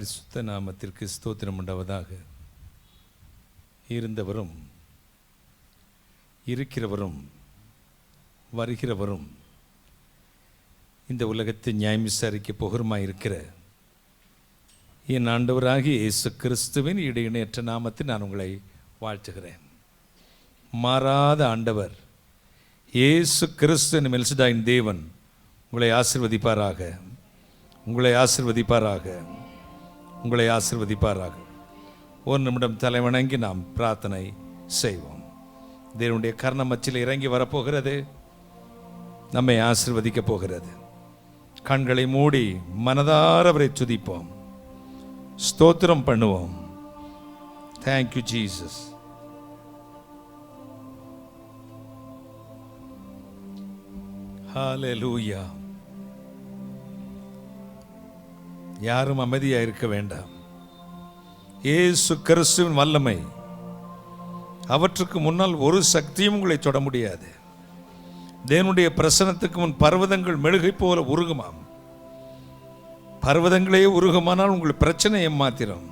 பரிசுத்த நாமத்திற்கு ஸ்தோத்திரம் உண்டாவதாக. இருந்தவரும் இருக்கிறவரும் வருகிறவரும் இந்த உலகத்தை நியாயம் விசாரிக்க போகிறமாயிருக்கிற என் ஆண்டவராகிய இயேசு கிறிஸ்துவின் இடையிணையற்ற நாமத்தில் நான் உங்களை வாழ்த்துகிறேன். மாறாத ஆண்டவர் இயேசு கிறிஸ்து மெல்சிதாயின் தேவன் உங்களை ஆசீர்வதிப்பாராக, உங்களை ஆசீர்வதிப்பாராக, உங்களை ஆசீர்வதிப்பாராக. ஒரு நிமிடம் தலைவணங்கி நாம் பிரார்த்தனை செய்வோம். தேவனுடைய கர்ணமச்சில் இறங்கி வரப்போகிறது, நம்மை ஆசீர்வதிக்க போகிறது. கண்களை மூடி மனதார அவரை துதிப்போம், ஸ்தோத்திரம் பண்ணுவோம். Thank you Jesus. ஹல்லேலூயா. யாரும் அமைதியாக இருக்க வேண்டாம். இயேசு கிறிஸ்துவின் வல்லமை, அவற்றுக்கு முன்னால் ஒரு சக்தியும் உங்களை தொட முடியாது. தேவனுடைய பிரசன்னத்துக்கு முன் பர்வதங்கள் மெழுகை போல உருகுமாம். பர்வதங்களே உருகுமானால் உங்கள் பிரச்சனை ஏமாத்திரம்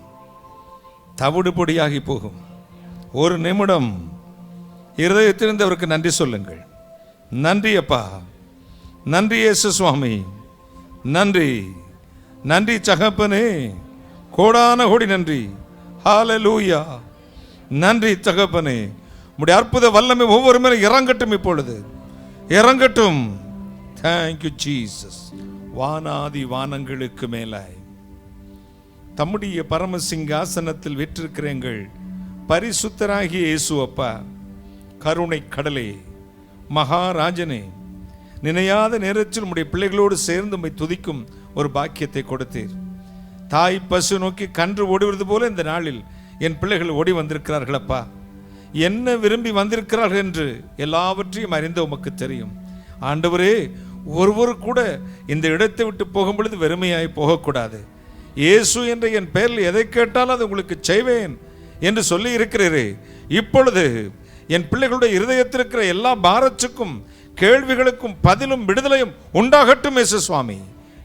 தவிடு பொடியாகி போகும். ஒரு நிமிடம் இருதயத்திலிருந்து அவருக்கு நன்றி சொல்லுங்கள். நன்றி அப்பா, நன்றி இயேசு சுவாமி, நன்றி நன்றி தகப்பனே, கோடான கோடி நன்றி. ஹல்லேலூயா. நன்றி தகப்பனே, உம்முடைய அற்புத வல்லமை ஒவ்வொரு மேலும் இறங்கட்டும், இப்பொழுது இறங்கட்டும். Thank you Jesus. வானாதி வானங்களுக்கு மேலாய் தம்முடைய பரமசிங்காசனத்தில் வீற்றிருக்கிற எங்கள் பரிசுத்தராகிய இயேசு அப்பா, கருணை கடலே, மகாராஜனே, நினையாத நேரத்தில் உம்முடைய பிள்ளைகளோடு சேர்ந்து உம்மை துதிக்கும் ஒரு பாக்கியத்தை கொடுத்தீர். தாய் பசு நோக்கி கன்று ஓடுவது போல இந்த நாளில் என் பிள்ளைகள் ஓடி வந்திருக்கிறார்கள் அப்பா. என்ன விரும்பி வந்திருக்கிறார்கள் என்று எல்லாவற்றையும் அறிந்த உமக்கு தெரியும் ஆண்டவரே. ஒருவர் கூட இந்த இடத்தை விட்டு போகும் பொழுது வெறுமையாய் போகக்கூடாது. இயேசு என்ற என் பெயரில் எதை கேட்டாலும் அது உங்களுக்கு செய்வேன் என்று சொல்லி இருக்கிறீரே. இப்பொழுது என் பிள்ளைகளுடைய இருதயத்தில் இருக்கிற எல்லா பாரத்துக்கும் கேள்விகளுக்கும் பதிலும் விடுதலையும் உண்டாகட்டும். இயேசு சுவாமி,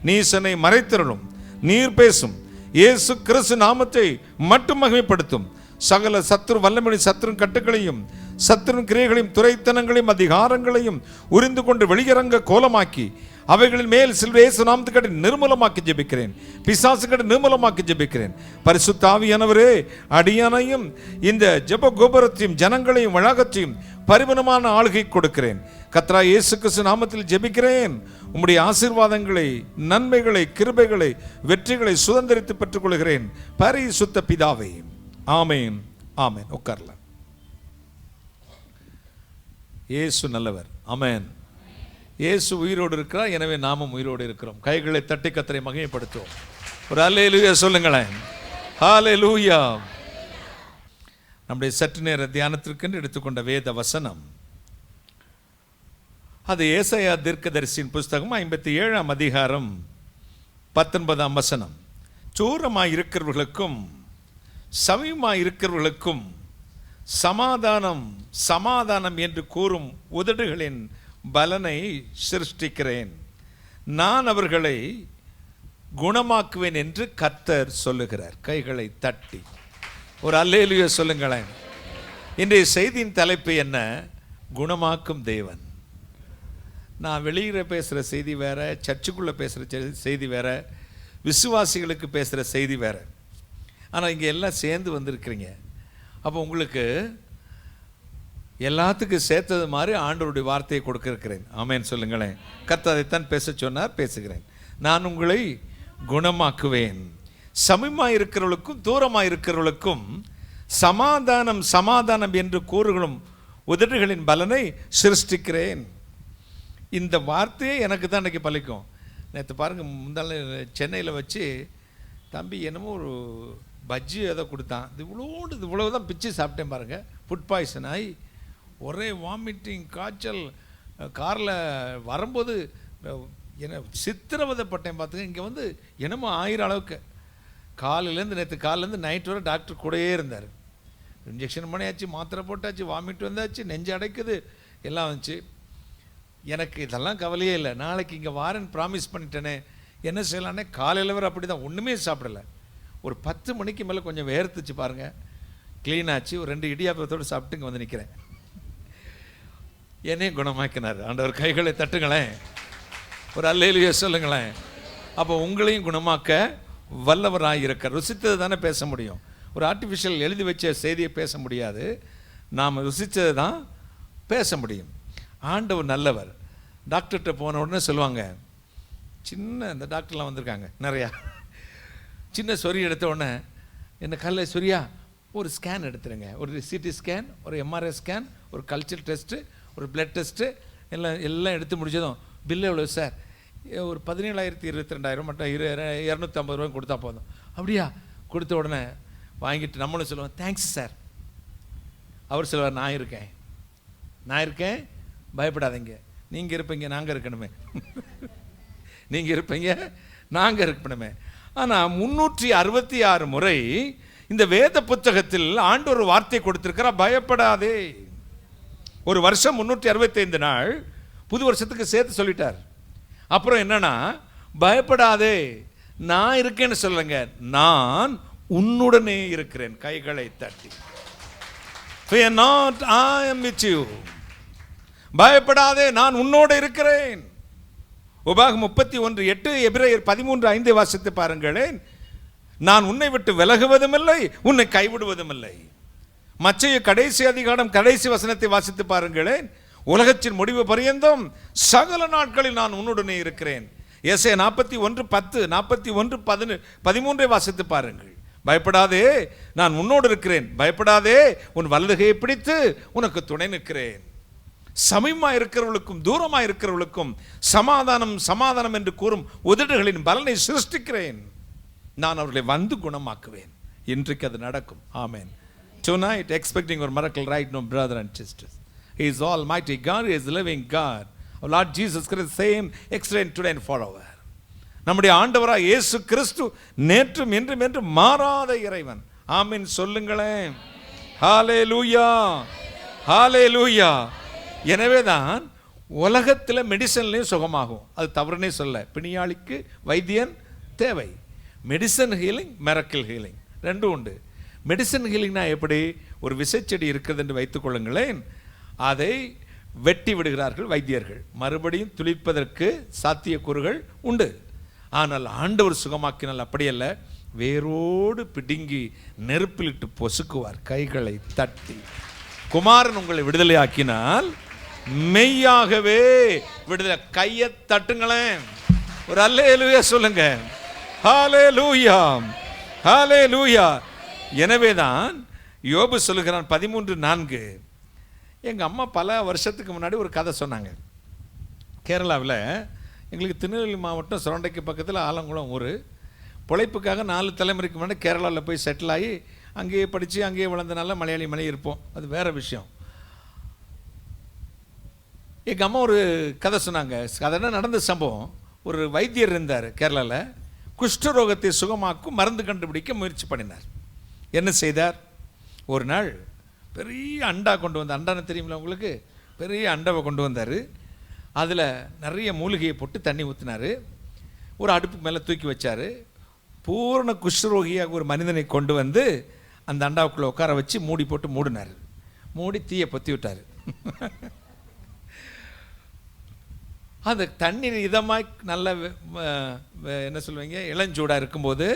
நீசனை மறைத்திரளும், நீர் பேசும். இயேசு கிறிஸ்து நாமத்தை மட்டும் மகிமைப்படுத்தும். சகல சத்துரு வல்லமையின் சத்துரு கட்டுகளையும் சத்துரு கிரியைகளையும் துரைத்தனங்களையும் அதிகாரங்களையும் உரிந்து கொண்டு வெளியரங்க கோலமாக்கி அவைகளின் மேல் இயேசு நாமத்துக்கடி நிர்மூலமாக்கி ஜெபிக்கிறேன். பிசாசுக்கடி நிர்மூலமாக்கி ஜெபிக்கிறேன். பரிசுத்த ஆவியானவரே, அடியானையும் இந்த ஜெப கோபுரத்தையும் ஜனங்களையும் வளாகத்தையும் பரிபூரணமான ஆளுகை கொடுக்கிறேன். கர்த்தராகிய இயேசு கிறிஸ்து நாமத்தில் ஜெபிக்கிறேன். உம்முடைய ஆசீர்வாதங்களை, நன்மைகளை, கிருபைகளை, வெற்றிகளை சுதந்திரித்து பெற்றுக் கொள்கிறேன். பரிசுத்த பிதாவே, ஆமேன், ஆமேன். உட்காரலாம். இயேசு நல்லவர். ஆமேன். இயேசு உயிரோடு இருக்கிறார், எனவே நாமும் உயிரோடு இருக்கிறோம். கைகளை தட்டி கர்த்தரை மகிமைப்படுத்துவோம். ஒரு அல்லேலூயா சொல்லுங்களேன். ஹல்லேலூயா. நம்முடைய சற்று நேர தியானத்திற்கென்று எடுத்துக்கொண்ட வேத வசனம், அது ஏசாயா தீர்க்கதரிசியின் புஸ்தகம் 57ஆம் அதிகாரம் 19ஆம் வசனம். தூரமாய் இருக்கிறவர்களுக்கும் சமீபமாய் இருக்கிறவர்களுக்கும் சமாதானம் சமாதானம் என்று கூறும் உதடுகளின் பலனை சிருஷ்டிக்கிறேன், நான் அவர்களை குணமாக்குவேன் என்று கர்த்தர் சொல்லுகிறார். கைகளை தட்டி ஒரு அல்லேலூயா சொல்லுங்களேன். இன்றைய செய்தியின் தலைப்பு என்ன? குணமாக்கும் தேவன். நான் வெளியில பேசுகிற செய்தி வேற, சர்ச்சுக்குள்ளே பேசுகிற செய்தி வேற, விசுவாசிகளுக்கு பேசுகிற செய்தி வேற. ஆனால் இங்கே எல்லாம் சேர்ந்து வந்திருக்கிறீங்க. அப்போ உங்களுக்கு எல்லாத்துக்கும் சேர்த்தது மாதிரி ஆண்டவருடைய வார்த்தையை கொடுக்கிறேன். ஆமேன் சொல்லுங்களேன். கர்த்தர் அதைத்தான் பேச சொன்னார், பேசுகிறேன். நான் உங்களை குணமாக்குவேன். சமீபமாக இருக்கிறவர்களுக்கும் தூரமாக இருக்கிறவர்களுக்கும் சமாதானம் சமாதானம் என்று கூறுகளும் உதடுகளின் பலனை சிருஷ்டிக்கிறேன். இந்த வார்த்தையே எனக்கு தான் இன்றைக்கி பலிக்கும். நேற்று பாருங்கள், முந்தாள் சென்னையில் வச்சு தம்பி என்னமோ ஒரு பஜ்ஜி ஏதோ கொடுத்தான். இது இவ்வளோ தான் பிச்சு சாப்பிட்டேன் பாருங்கள். ஃபுட் பாய்சன் ஆகி ஒரே வாமிட்டிங், காய்ச்சல். காரில் வரும்போது என்ன சித்திரவதைப்பட்டேன் பார்த்துங்க. இங்கே வந்து என்னமோ 1000 அளவுக்கு காலையிலேருந்து நேற்று காலையிலேருந்து நைட் வரை டாக்டர் கூடயே இருந்தார். இன்ஜெக்ஷன் பண்ணியாச்சு, மாத்திரை போட்டாச்சு, வாமிட் வந்தாச்சு, நெஞ்சு அடைக்குது, எல்லாம் வந்துச்சு. எனக்கு இதெல்லாம் கவலையே இல்லை. நாளைக்கு இங்கே வாரேன்னு ப்ராமிஸ் பண்ணிட்டேனே, என்ன செய்யலான்னே காலையில் வரை அப்படி தான் ஒன்றுமே சாப்பிடலை. ஒரு 10 மணிக்கு மேலே கொஞ்சம் வேர்த்துச்சு பாருங்கள், க்ளீன் ஆச்சு. ஒரு 2 இடியாப்பத்தோடு சாப்பிட்டு இங்கே வந்து நிற்கிறேன். என்னையும் குணமாக்கினார் ஆண்டவர். கைகளை தட்டுங்களேன், ஒரு அல்லேலூயா சொல்லுங்களேன். அப்போ உங்களையும் குணமாக்க வல்லவராக இருக்க. ருசித்தது தானே பேச முடியும். ஒரு ஆர்டிஃபிஷியல் எழுதி வச்ச செய்தியை பேச முடியாது. நாம் ருசித்தது தான் பேச முடியும். ஆண்டவர் நல்லவர். டாக்டர்கிட்ட போன உடனே சொல்லுவாங்க, சின்ன இந்த டாக்டர்லாம் வந்திருக்காங்க நிறையா, சின்ன சொறி எடுத்த உடனே என்ன கல்லை சொரியா ஒரு ஸ்கேன் எடுத்துருங்க, ஒரு சிடி ஸ்கேன், ஒரு எம்ஆர்ஐ ஸ்கேன், ஒரு கல்ச்சர் டெஸ்ட்டு, ஒரு பிளட் டெஸ்ட்டு, எல்லாம் எடுத்து முடிச்சதும் பில்லு எவ்வளோ சார்? ஒரு 17,022 மட்டும் 250 ரூபாய் கொடுத்தா போதும். அப்படியா? கொடுத்த உடனே வாங்கிட்டு நம்மளும் சொல்லுவோம் தேங்க்ஸ் சார். அவர் சொல்லுவார், நான் இருக்கேன், பயப்படாதீங்க, நீங்கள் இருப்பீங்க, நாங்கள் இருக்கணுமே. நீங்கள் இருப்பீங்க, நாங்கள் இருக்கணுமே. ஆனால் 366 முறை இந்த வேத புத்தகத்தில் ஆண்டவர் ஒரு வார்த்தை கொடுத்திருக்கிறார், பயப்படாதே. ஒரு வருஷம் 365 நாள், புது வருஷத்துக்கு சேர்த்து சொல்லிட்டார். அப்புறம் என்னன்னா, பயப்படாதே, நான் இருக்கேன்னு சொல்லுங்க, நான் உன்னுடனே இருக்கிறேன். கைகளை தட்டி, fear not, I am with you. பயப்படாதே, நான் உன்னோடு இருக்கிறேன். உபாகம் 31:8, எபிரேயர் 13:5 வாசித்து பாருங்களேன். நான் உன்னை விட்டு விலகுவதும் இல்லை, உன்னை கைவிடுவதும் இல்லை. மச்சைய கடைசி அதிகாரம் கடைசி வசனத்தை வாசித்து பாருங்களேன். உலகத்தின் முடிவு பரியந்தம் சகல நாட்களில் நான் உன்னுடனே இருக்கிறேன். எசேயா 41:10, 41:13 வாசித்து பாருங்கள். பயப்படாதே, நான் உன்னோடு இருக்கிறேன். பயப்படாதே, உன் வலதுகையை பிடித்து உனக்கு துணை நிற்கிறேன். சமீபமா இருக்கிறவர்களுக்கும் தூரமா இருக்கிறவர்களுக்கும் சமாதானம் சமாதானம் என்று கூறும் உதடுகளின் பலனை சிருஷ்டிக்கிறேன். நான் அவர்களை வந்து குணமாக்குவேன். இன்றைக்கு அது நடக்கும். ஆமென். Tonight expecting your miracle right now, brother and sisters. He is almighty God, He is the living God. Our Lord Jesus Christ, same excellent today and forever. நம்முடைய ஆண்டவராக இயேசு கிறிஸ்து நேற்றும் இன்றும் என்று மாறாத இறைவன். ஆமென் சொல்லுங்களேன். ஹalleluya, ஹalleluya. எனவே தான் உலகத்தில் மெடிசன்லையும் சுகமாகும். அது தவறுனே சொல்ல. பிணியாளிக்கு வைத்தியன் தேவை. மெடிசன் ஹீலிங், மிரக்கிள் ஹீலிங் ரெண்டும் உண்டு. மெடிசன் ஹீலிங்னா எப்படி? ஒரு விசைச்செடி இருக்கிறது என்று வைத்துக்கொள்ளுங்களேன், அதை வெட்டி விடுகிறார்கள் வைத்தியர்கள், மறுபடியும் துளிர்ப்பதற்கு சாத்தியக்கூறுகள் உண்டு. ஆனால் ஆண்டவர் சுகமாக்கினால் அப்படியல்ல, வேரோடு பிடுங்கி நெருப்பிலிட்டு பொசுக்குவார். கைகளை தட்டி, குமாரன் உங்களை விடுதலை ஆக்கினால் மெய்யாகவே விடுதலை. கையை தட்டுங்களேன், ஒரு அல்லேலூயா சொல்லுங்க. ஹalleluya, ஹalleluya. எனவே தான் யோபு சொல்லுகிறான் 13:4. எங்கள் அம்மா பல வருஷத்துக்கு முன்னாடி ஒரு கதை சொன்னாங்க. கேரளாவில் எங்களுக்கு திருநெல்வேலி மாவட்டம் சுரண்டைக்கு பக்கத்தில் ஆலங்குளம் ஊர். பிழைப்புக்காக 4 தலைமுறைக்கு முன்னாடி கேரளாவில் போய் செட்டில் ஆகி அங்கேயே படித்து அங்கேயே வளர்ந்தனால மலையாளி மலை இருப்போம், அது வேறு விஷயம். எங்கள் அம்மா ஒரு கதை சொன்னாங்க. கதைனா நடந்த சம்பவம். ஒரு வைத்தியர் இருந்தார் கேரளாவில், குஷ்டரோகத்தை சுகமாக்கும் மருந்து கண்டுபிடிக்க முயற்சி பண்ணினார். என்ன செய்தார்? ஒரு நாள் பெரிய அண்டா கொண்டு வந்தார். அண்டான்னு தெரியுமில்ல உங்களுக்கு? பெரிய அண்டாவை கொண்டு வந்தார். அதில் நிறைய மூலிகையை போட்டு தண்ணி ஊற்றினார். ஒரு அடுப்பு மேலே தூக்கி வச்சார். பூர்ண குஷ்டரோகியாக ஒரு மனிதனை கொண்டு வந்து அந்த அண்டாவுக்குள்ளே உட்கார வச்சு மூடி போட்டு மூடினார். மூடி தீயை பற்றி விட்டார். அது தண்ணீர் இதமாய் நல்ல என்ன சொல்லுவீங்க, இளஞ்சூடாக இருக்கும்போது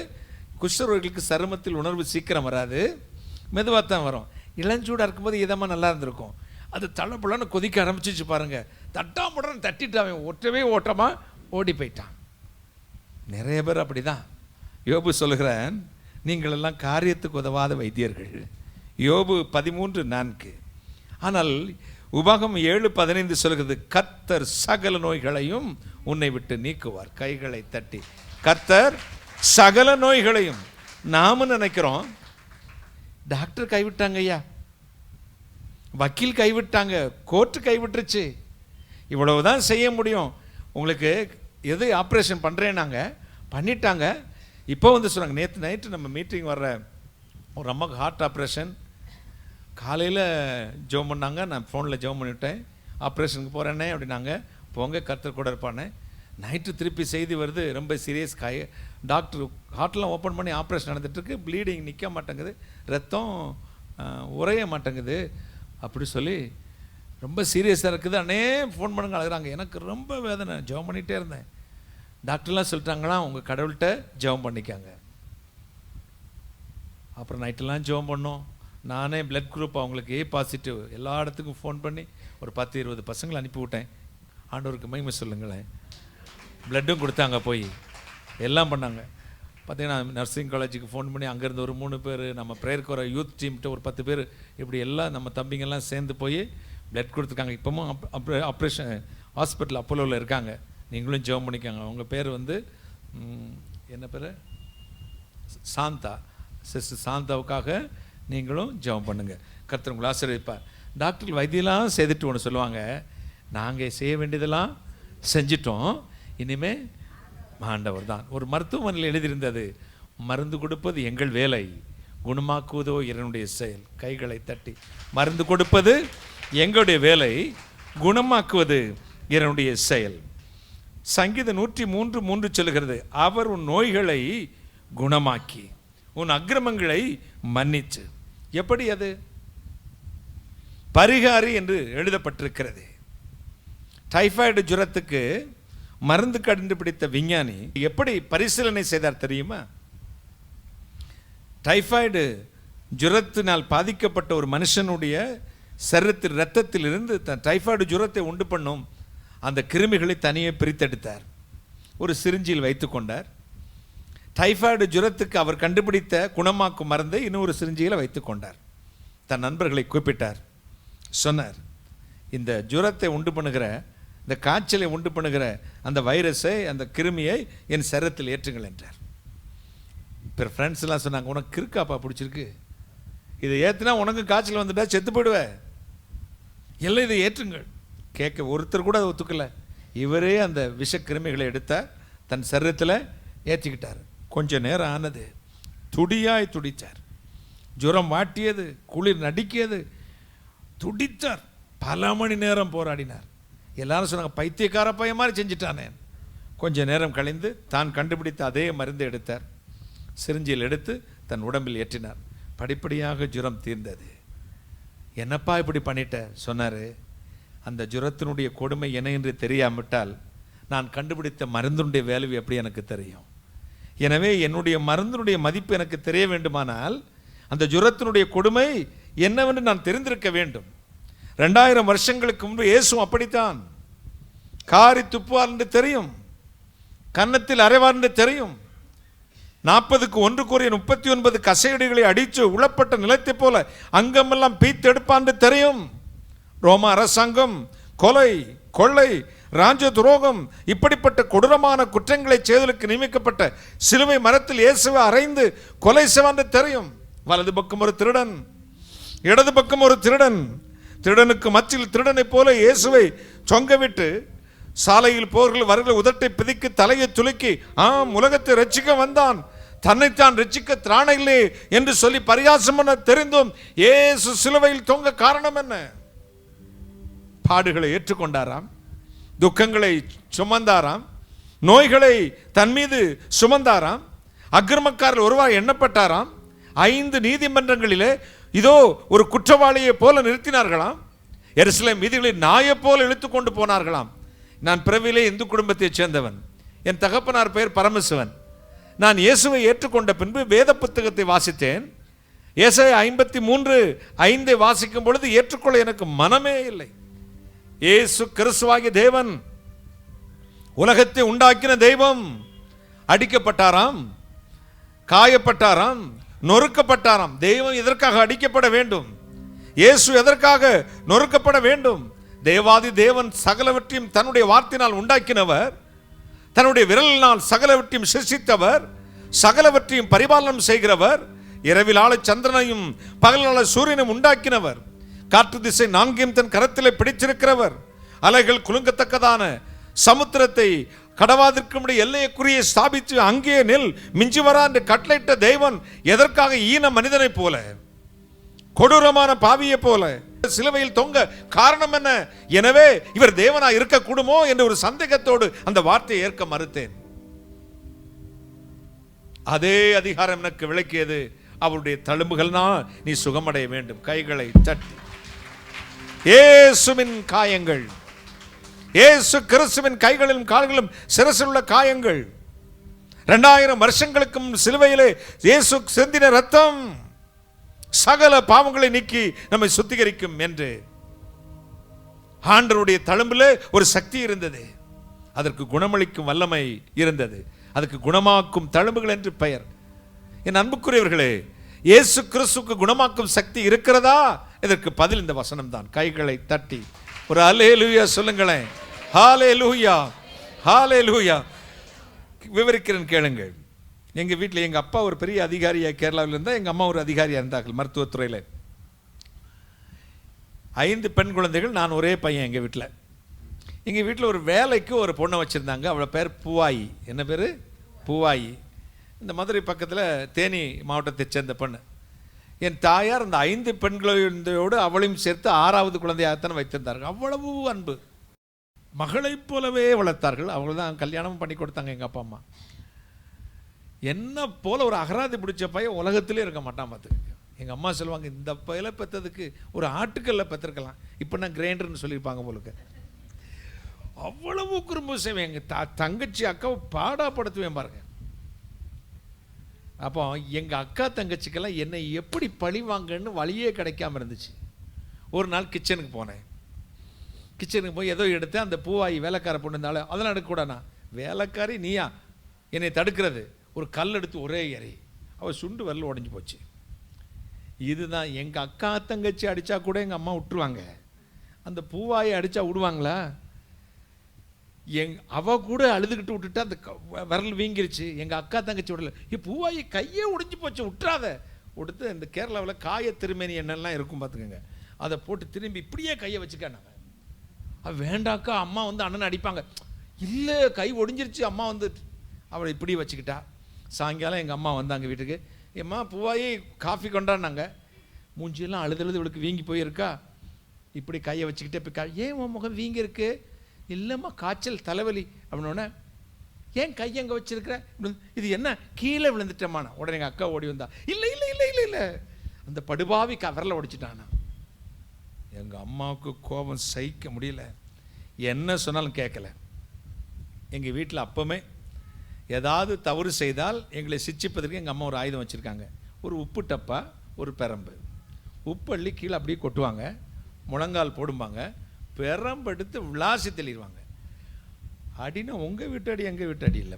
குஷ்டரோகிகளுக்கு சருமத்தில் உணர்வு சீக்கிரம் வராது, மெதுவாக தான் வரும். இளஞ்சூடாக இருக்கும்போது இதமாக நல்லா இருந்திருக்கும். அது தளப்புலன்னு கொதிக்க ஆரம்பிச்சிச்சு பாருங்கள். தட்டாமுடன் தட்டிட்டு ஒற்றவே ஓட்டமாக ஓடி போயிட்டான். நிறைய பேர் அப்படி தான். யோபு சொல்லுகிறேன், நீங்கள் எல்லாம் காரியத்துக்கு உதவாத வைத்தியர்கள். யோபு 13:4. ஆனால் உபாகம் 7:15 சொல்கிறது, கர்த்தர் சகல நோய்களையும் உன்னை விட்டு நீக்குவார். கைகளை தட்டி, கர்த்தர் சகல நோய்களையும். நாமும் நினைக்கிறோம் டாக்டர் கைவிட்டாங்க, ஐயா வக்கீல் கைவிட்டாங்க, கோர்ட்டு கைவிட்டுருச்சு, இவ்வளவுதான் செய்ய முடியும், உங்களுக்கு எது ஆப்ரேஷன் பண்ணுறேன்னாங்க, பண்ணிட்டாங்க. இப்போ வந்து சொன்னாங்க, நேற்று நைட்டு நம்ம மீட்டிங் வர்ற ஒரு அம்மாவுக்கு ஹார்ட் ஆப்ரேஷன். காலையில் ஜெபம் பண்ணாங்க, நான் ஃபோனில் ஜெபம் பண்ணிவிட்டேன். ஆப்ரேஷனுக்கு போகிறேன்னே அப்படின்னாங்க. போங்க, கர்த்தர் கூட இருப்பானே. நைட்டு திருப்பி செய்தி வருது, ரொம்ப சீரியஸ் டாக்டர் ஹார்ட்லாம் ஓப்பன் பண்ணி ஆப்ரேஷன் நடந்துட்டுருக்கு, ப்ளீடிங் நிற்க மாட்டேங்குது, ரத்தம் உறைய மாட்டேங்குது அப்படி சொல்லி ரொம்ப சீரியஸாக இருக்குது. அண்ணே ஃபோன் பண்ணுங்க அழுகிறாங்க. எனக்கு ரொம்ப வேதனை, ஜெபம் பண்ணிகிட்டே இருந்தேன். டாக்டர்லாம் சொல்லிட்டாங்களா உங்கள் கடவுள்கிட்ட ஜெபம் பண்ணிக்காங்க. அப்புறம் நைட்டெல்லாம் ஜெபம் பண்ணோம். நானே பிளட் குரூப் அவங்களுக்கு A பாசிட்டிவ் எல்லா இடத்துக்கும் ஃபோன் பண்ணி ஒரு 10-20 பசங்களை அனுப்பிவிட்டேன். ஆண்டவருக்கு மகிமை சொல்லுங்களேன். பிளட்டும் கொடுத்தாங்க, போய் எல்லாம் பண்ணாங்க. பார்த்தீங்கன்னா நர்சிங் காலேஜுக்கு ஃபோன் பண்ணி அங்கேருந்து ஒரு 3 பேர், நம்ம ப்ரேயருக்கு வர யூத் டீம்கிட்ட ஒரு 10 பேர், இப்படி எல்லாம் நம்ம தம்பிங்கெல்லாம் சேர்ந்து போய் பிளட் கொடுத்துருக்காங்க. இப்போவும் ஆப்ரேஷன் ஹாஸ்பிட்டல் அப்போலோவில் இருக்காங்க. நீங்களும் ஜெபம் பண்ணிக்காங்க. அவங்க பேர் வந்து என்ன பேர், சாந்தா. சிஸ்டர் சாந்தாவுக்காக நீங்களும் ஜெபம் பண்ணுங்கள். கர்த்தர் உங்களை ஆசீர்வதிப்பார். டாக்டர் வைத்தியெல்லாம் செய்துட்டு ஒன்று சொல்லுவாங்க, நாங்கள் செய்ய வேண்டியதெல்லாம் செஞ்சிட்டோம், இனிமே ஆண்டவர் தான். ஒரு மருத்துவமனையில் எழுதியிருந்தது, மருந்து கொடுப்பது எங்கள் வேலை, குணமாக்குவதோ என்னுடைய செயல். கைகளை தட்டி, மருந்து கொடுப்பது எங்களுடைய வேலை, குணமாக்குவது என்னுடைய செயல். சங்கீதம் 103:3 சொல்லுகிறது, அவர் உன் நோய்களை குணமாக்கி உன் அக்கிரமங்களை மன்னிச்சு. எப்படி அது? பரிகாரி என்று எழுதப்பட்டிருக்கிறது. டைஃபாய்டு ஜுரத்துக்கு மருந்து கண்டுபிடித்த விஞ்ஞானி எப்படி பரிசீலனை செய்தார் தெரியுமா? டைஃபாய்டு ஜுரத்தினால் பாதிக்கப்பட்ட ஒரு மனுஷனுடைய சரீரத்தில் இரத்தத்தில் இருந்து டைஃபாய்டு ஜுரத்தை உண்டு பண்ணும் அந்த கிருமிகளை தனியே பிரித்தெடுத்தார். ஒரு சிரிஞ்சில் வைத்து கொண்டார். டைஃபாய்டு ஜுரத்துக்கு அவர் கண்டுபிடித்த குணமாக்கும் மருந்தை இன்னொரு சிரிஞ்சியில் வைத்து கொண்டார். தன் நண்பர்களை கூப்பிட்டார், சொன்னார், இந்த ஜுரத்தை உண்டு பண்ணுகிற, இந்த காய்ச்சலை உண்டு பண்ணுகிற அந்த வைரஸை, அந்த கிருமியை என் சரீரத்தில் ஏற்றுங்கள் என்றார். இப்போ ஃப்ரெண்ட்ஸ் எல்லாம் சொன்னாங்க, உனக்கு கிறுக்காப்பா பிடிச்சிருக்கு, இதை ஏற்றுனா உனக்கு காய்ச்சல் வந்துட்டா செத்து போயிடுவேன், எல்லாம் இதை ஏற்றுங்கள். கேட்க ஒருத்தர் கூட அதை ஒத்துக்கல. இவரே அந்த விஷ கிருமிகளை எடுத்தார், தன் சரீரத்தில் ஏற்றிக்கிட்டார். கொஞ்ச நேரம் ஆனது, துடியாய் துடித்தார். ஜுரம் வாட்டியது, குளிர் நடிக்கியது, துடித்தார். பல மணி நேரம் போராடினார். எல்லாரும் சொன்னாங்க, பைத்தியக்கார பையன் மாதிரி செஞ்சிட்டானே. கொஞ்ச நேரம் கழிந்து தான் கண்டுபிடித்த அதே மருந்தை எடுத்தார். சிரிஞ்சில் எடுத்து தன் உடம்பில் ஏற்றினார். படிப்படியாக ஜுரம் தீர்ந்தது. என்னப்பா இப்படி பண்ணிட்ட சொன்னார். அந்த ஜுரத்தினுடைய கொடுமை என்ன என்று தெரியாவிட்டால் நான் கண்டுபிடித்த மருந்தினுடைய வேல்யூ எப்படி எனக்கு தெரியும்? எனவே என்னுடைய மருந்தினுடைய மதிப்பு எனக்கு தெரிய வேண்டுமானால் அந்த ஜுரத்தினுடைய கொடுமை என்னவென்று நான் தெரிந்திருக்க வேண்டும். 2000 வருஷங்களுக்கு முன்பு இயேசு அப்படித்தான். காரி துப்புவார் என்று தெரியும், கன்னத்தில் அறைவார் என்று தெரியும். 40க்கு 1 Corinthians 39 கசையடிகளை அடித்து உளப்பட்ட நிலத்தை போல அங்கமெல்லாம் பீத்தெடுப்பான் என்று தெரியும். ரோம அரசாங்கம் கொலை, கொள்ளை, ராஜ துரோகம், இப்படிப்பட்ட கொடூரமான குற்றங்களை செய்வதற்கு நியமிக்கப்பட்ட சிலுவை மரத்தில் இயேசுவை அறைந்து கொலை செய்வான் தெரியும். வலது பக்கம் ஒரு திருடன், இடது பக்கம் ஒரு திருடன். திருடனுக்கு மத்தியில் திருடனை போல இயேசுவை சொங்கவிட்டு சாலையில் போர்கள் வருகிற உதட்டை பிதிக்கு தலையை துலுக்கி, ஆம் உலகத்தை ரட்சிக்க வந்தான், தன்னைத்தான் ரட்சிக்க திராண இல்லை என்று சொல்லி பரியாசம் பண்ண தெரிந்தும் இயேசு சிலுவையில் தொங்க காரணம் என்ன? பாடுகளை ஏற்றுக்கொண்டாராம், துக்கங்களை சுமந்தாராம், நோய்களை தன் மீது சுமந்தாராம், அக்கிரமக்காரர் ஒருவாய் எண்ணப்பட்டாராம். 5 நீதிமன்றங்களிலே இதோ ஒரு குற்றவாளியை போல நிறுத்தினார்களாம். எருசலேம் வீதிகளில் நாயை போல இழுத்து கொண்டு போனார்களாம். நான் பிறவிலே இந்து குடும்பத்தைச் சேர்ந்தவன். என் தகப்பனார் பெயர் பரமசிவன். நான் இயேசுவை ஏற்றுக்கொண்ட பின்பு வேத புத்தகத்தை வாசித்தேன். ஏசாயா 53:5 வாசிக்கும் பொழுது ஏற்றுக்கொள்ள எனக்கு மனமே இல்லை. இயேசு கிறிஸ்துவாகிய தேவன், உலகத்தை உண்டாக்கின தெய்வம், அடிக்கப்பட்டாராம், காயப்பட்டாராம், நொறுக்கப்பட்டாராம். தெய்வம் எதற்காக அடிக்கப்பட வேண்டும்? இயேசு எதற்காக நொறுக்கப்பட வேண்டும்? தேவாதி தேவன் சகலவற்றையும் தன்னுடைய வார்த்தையினால் உண்டாக்கினவர், தன்னுடைய விரலினால் சகலவற்றையும் சிருஷ்டித்தவர், சகலவற்றையும் பரிபாலனம் செய்கிறவர், இரவில் ஆள சந்திரனையும் பகலாள சூரியனும் உண்டாக்கினவர், காற்று திசை 4 தன் கரத்திலே பிடிச்சிருக்கிறவர், அலைகள் குலுங்கத்தக்கதான சமுத்திரத்தை கடவாதிற்கு எல்லையக்குறியை ஸ்தாபித்து அங்கே நெல் மிஞ்சி வரா என்று கட்டளையிட்ட தேவன் எதற்காக ஈன மனிதனை போல, கொடூரமான பாவியை போல சிலுவையில் தொங்க காரணம் என்ன? எனவே இவர் தேவனா இருக்க கூடுமோ என்ற ஒரு சந்தேகத்தோடு அந்த வார்த்தையை ஏற்க மறுத்தேன். அதே அதிகாரம் எனக்கு விளக்கியது. அவருடைய தழும்புகள்னால் நீ சுகமடைய வேண்டும். கைகளை தட்டி இயேசுவின் காயங்கள், இயேசு கிறிஸ்துவின் கைகளிலும் கால்களிலும் சிரசில் உள்ள காயங்கள், 2000 வருஷங்களுக்கும் சிலுவையிலே இயேசு சிந்தின ரத்தம் சகல பாவங்களை நீக்கி நம்மை சுத்திகரிக்கும் என்று ஆண்டவருடைய தழும்பில் ஒரு சக்தி இருந்தது. அதற்கு குணமளிக்கும் வல்லமை இருந்தது. அதுக்கு குணமாக்கும் தழும்புகள் என்று பெயர். என் அன்புக்குரியவர்களே, இயேசு கிறிஸ்துவுக்கு குணமாக்கும் சக்தி இருக்கிறதா? இதற்கு பதில் இந்த வசனம் தான். கைகளை தட்டி ஒரு ஹல்லேலூயா சொல்லுங்களேன். ஹல்லேலூயா, ஹல்லேலூயா. விவரிக்கிறேன் கேளுங்கள். எங்கள் வீட்டில் எங்கள் அப்பா ஒரு பெரிய அதிகாரியாக கேரளாவில் இருந்தால், எங்கள் அம்மா ஒரு அதிகாரியாக இருந்தார்கள் மருத்துவத்துறையில். 5 பெண் குழந்தைகள், நான் ஒரே பையன். எங்கள் வீட்டில் ஒரு வேலைக்கு ஒரு பொண்ணை வச்சுருந்தாங்க. அவளை பேர் பூவாயி. என்ன பேர்? பூவாயி. இந்த மதுரை பக்கத்தில் தேனி மாவட்டத்தை சேர்ந்த பெண். என் தாயார் அந்த 5 பெண் குழந்தையோடு அவளையும் சேர்த்து 6வது குழந்தையாகத்தான் வைத்திருந்தார்கள். அவ்வளவு அன்பு. மகளைப் போலவே வளர்த்தார்கள். அவங்கள தான் கல்யாணமும் பண்ணி கொடுத்தாங்க எங்கள் அப்பா அம்மா. என்ன போல ஒரு அகராதி பிடிச்ச பையன் உலகத்திலே இருக்க மாட்டான் பார்த்துக்க. எங்கள் அம்மா சொல்லுவாங்க, இந்த பையில பெற்றதுக்கு ஒரு ஆட்டுக்கல்ல பெற்றிருக்கலாம், இப்போ நான் கிரைண்டர்னு சொல்லியிருப்பாங்க போலுக்கு. அவ்வளவு குறும்பு செய்வேன். எங்கள் தங்கச்சி அக்காவை பாடாப்படுத்துவேன் பாருங்க. அப்போ எங்கள் அக்கா தங்கச்சிக்கெல்லாம் என்னை எப்படி பழி வாங்கன்னு வழியே கிடைக்காம இருந்துச்சு. ஒரு நாள் கிச்சனுக்கு போனேன். கிச்சனுக்கு போய் ஏதோ எடுத்து அந்த பூவாயி வேலைக்கார பொண்ணு இருந்தாலும் அதெல்லாம் எடுக்கக்கூடாண்ணா. வேலைக்காரி நீயா என்னை தடுக்கிறது? ஒரு கல் எடுத்து ஒரே எறி. அவள் சுண்டு வரல உடஞ்சி போச்சு. இதுதான் எங்கள் அக்கா தங்கச்சி அடித்தா கூட எங்கள் அம்மா விட்டுருவாங்க. அந்த பூவாயை அடித்தா விடுவாங்களா? அவ கூட அழுதுகிட்டு விட்டுட்டா அந்த விரல் வீங்கிருச்சு. எங்கள் அக்கா தங்கச்சி விடல. பூவாயி கையே உடைஞ்சு போச்சு, விட்டுறாத. கொடுத்து இந்த கேரளாவில் காய திருமேனி எண்ணெல்லாம் இருக்கும் பார்த்துக்கோங்க, அதை போட்டு திரும்பி இப்படியே கையை வச்சுக்கானாங்க. அது வேண்டாக்கா, அம்மா வந்து அண்ணனை அடிப்பாங்க. இல்லை, கை ஒடிஞ்சிருச்சு. அம்மா வந்து அவளை இப்படி வச்சுக்கிட்டா. சாயங்காலம் எங்கள் அம்மா வந்தாங்க வீட்டுக்கு. ஏம்மா பூவாயி காஃபி கொண்டாடினாங்க. மூஞ்சியெல்லாம் அழுது இவளுக்கு வீங்கி போயிருக்கா. இப்படி கையை வச்சுக்கிட்டே போய், ஏன் உன் முகம் வீங்கி இருக்கு? இல்லைம்மா காய்ச்சல் தலைவலி அப்படின்னோடனே, ஏன் கை எங்கே வச்சிருக்கிற? இது என்ன கீழே விழுந்துட்டேம்மாண்ணா. உடனே எங்கள் அக்கா ஓடி வந்தா, இல்லை இல்லை இல்லை இல்லை இல்லை அந்த படுபாவி விரலை உடைச்சிட்டானா. எங்கள் அம்மாவுக்கு கோபம் சகிக்க முடியல. என்ன சொன்னாலும் கேட்கல. எங்கள் வீட்டில் அப்போவுமே ஏதாவது தவறு செய்தால் எங்களை சிச்சிப்பதற்கு எங்கள் அம்மா ஒரு ஆயுதம் வச்சுருக்காங்க. ஒரு உப்பு டப்பா, ஒரு பெரம்பு. உப்பு அள்ளி கீழே அப்படியே கொட்டுவாங்க, முழங்கால் போடும்பாங்க, பெரம்பெடுத்து விளாசி தெளிவாங்க. அடினா உங்கள் வீட்டு அடி எங்கள் வீட்டு அடி இல்லை,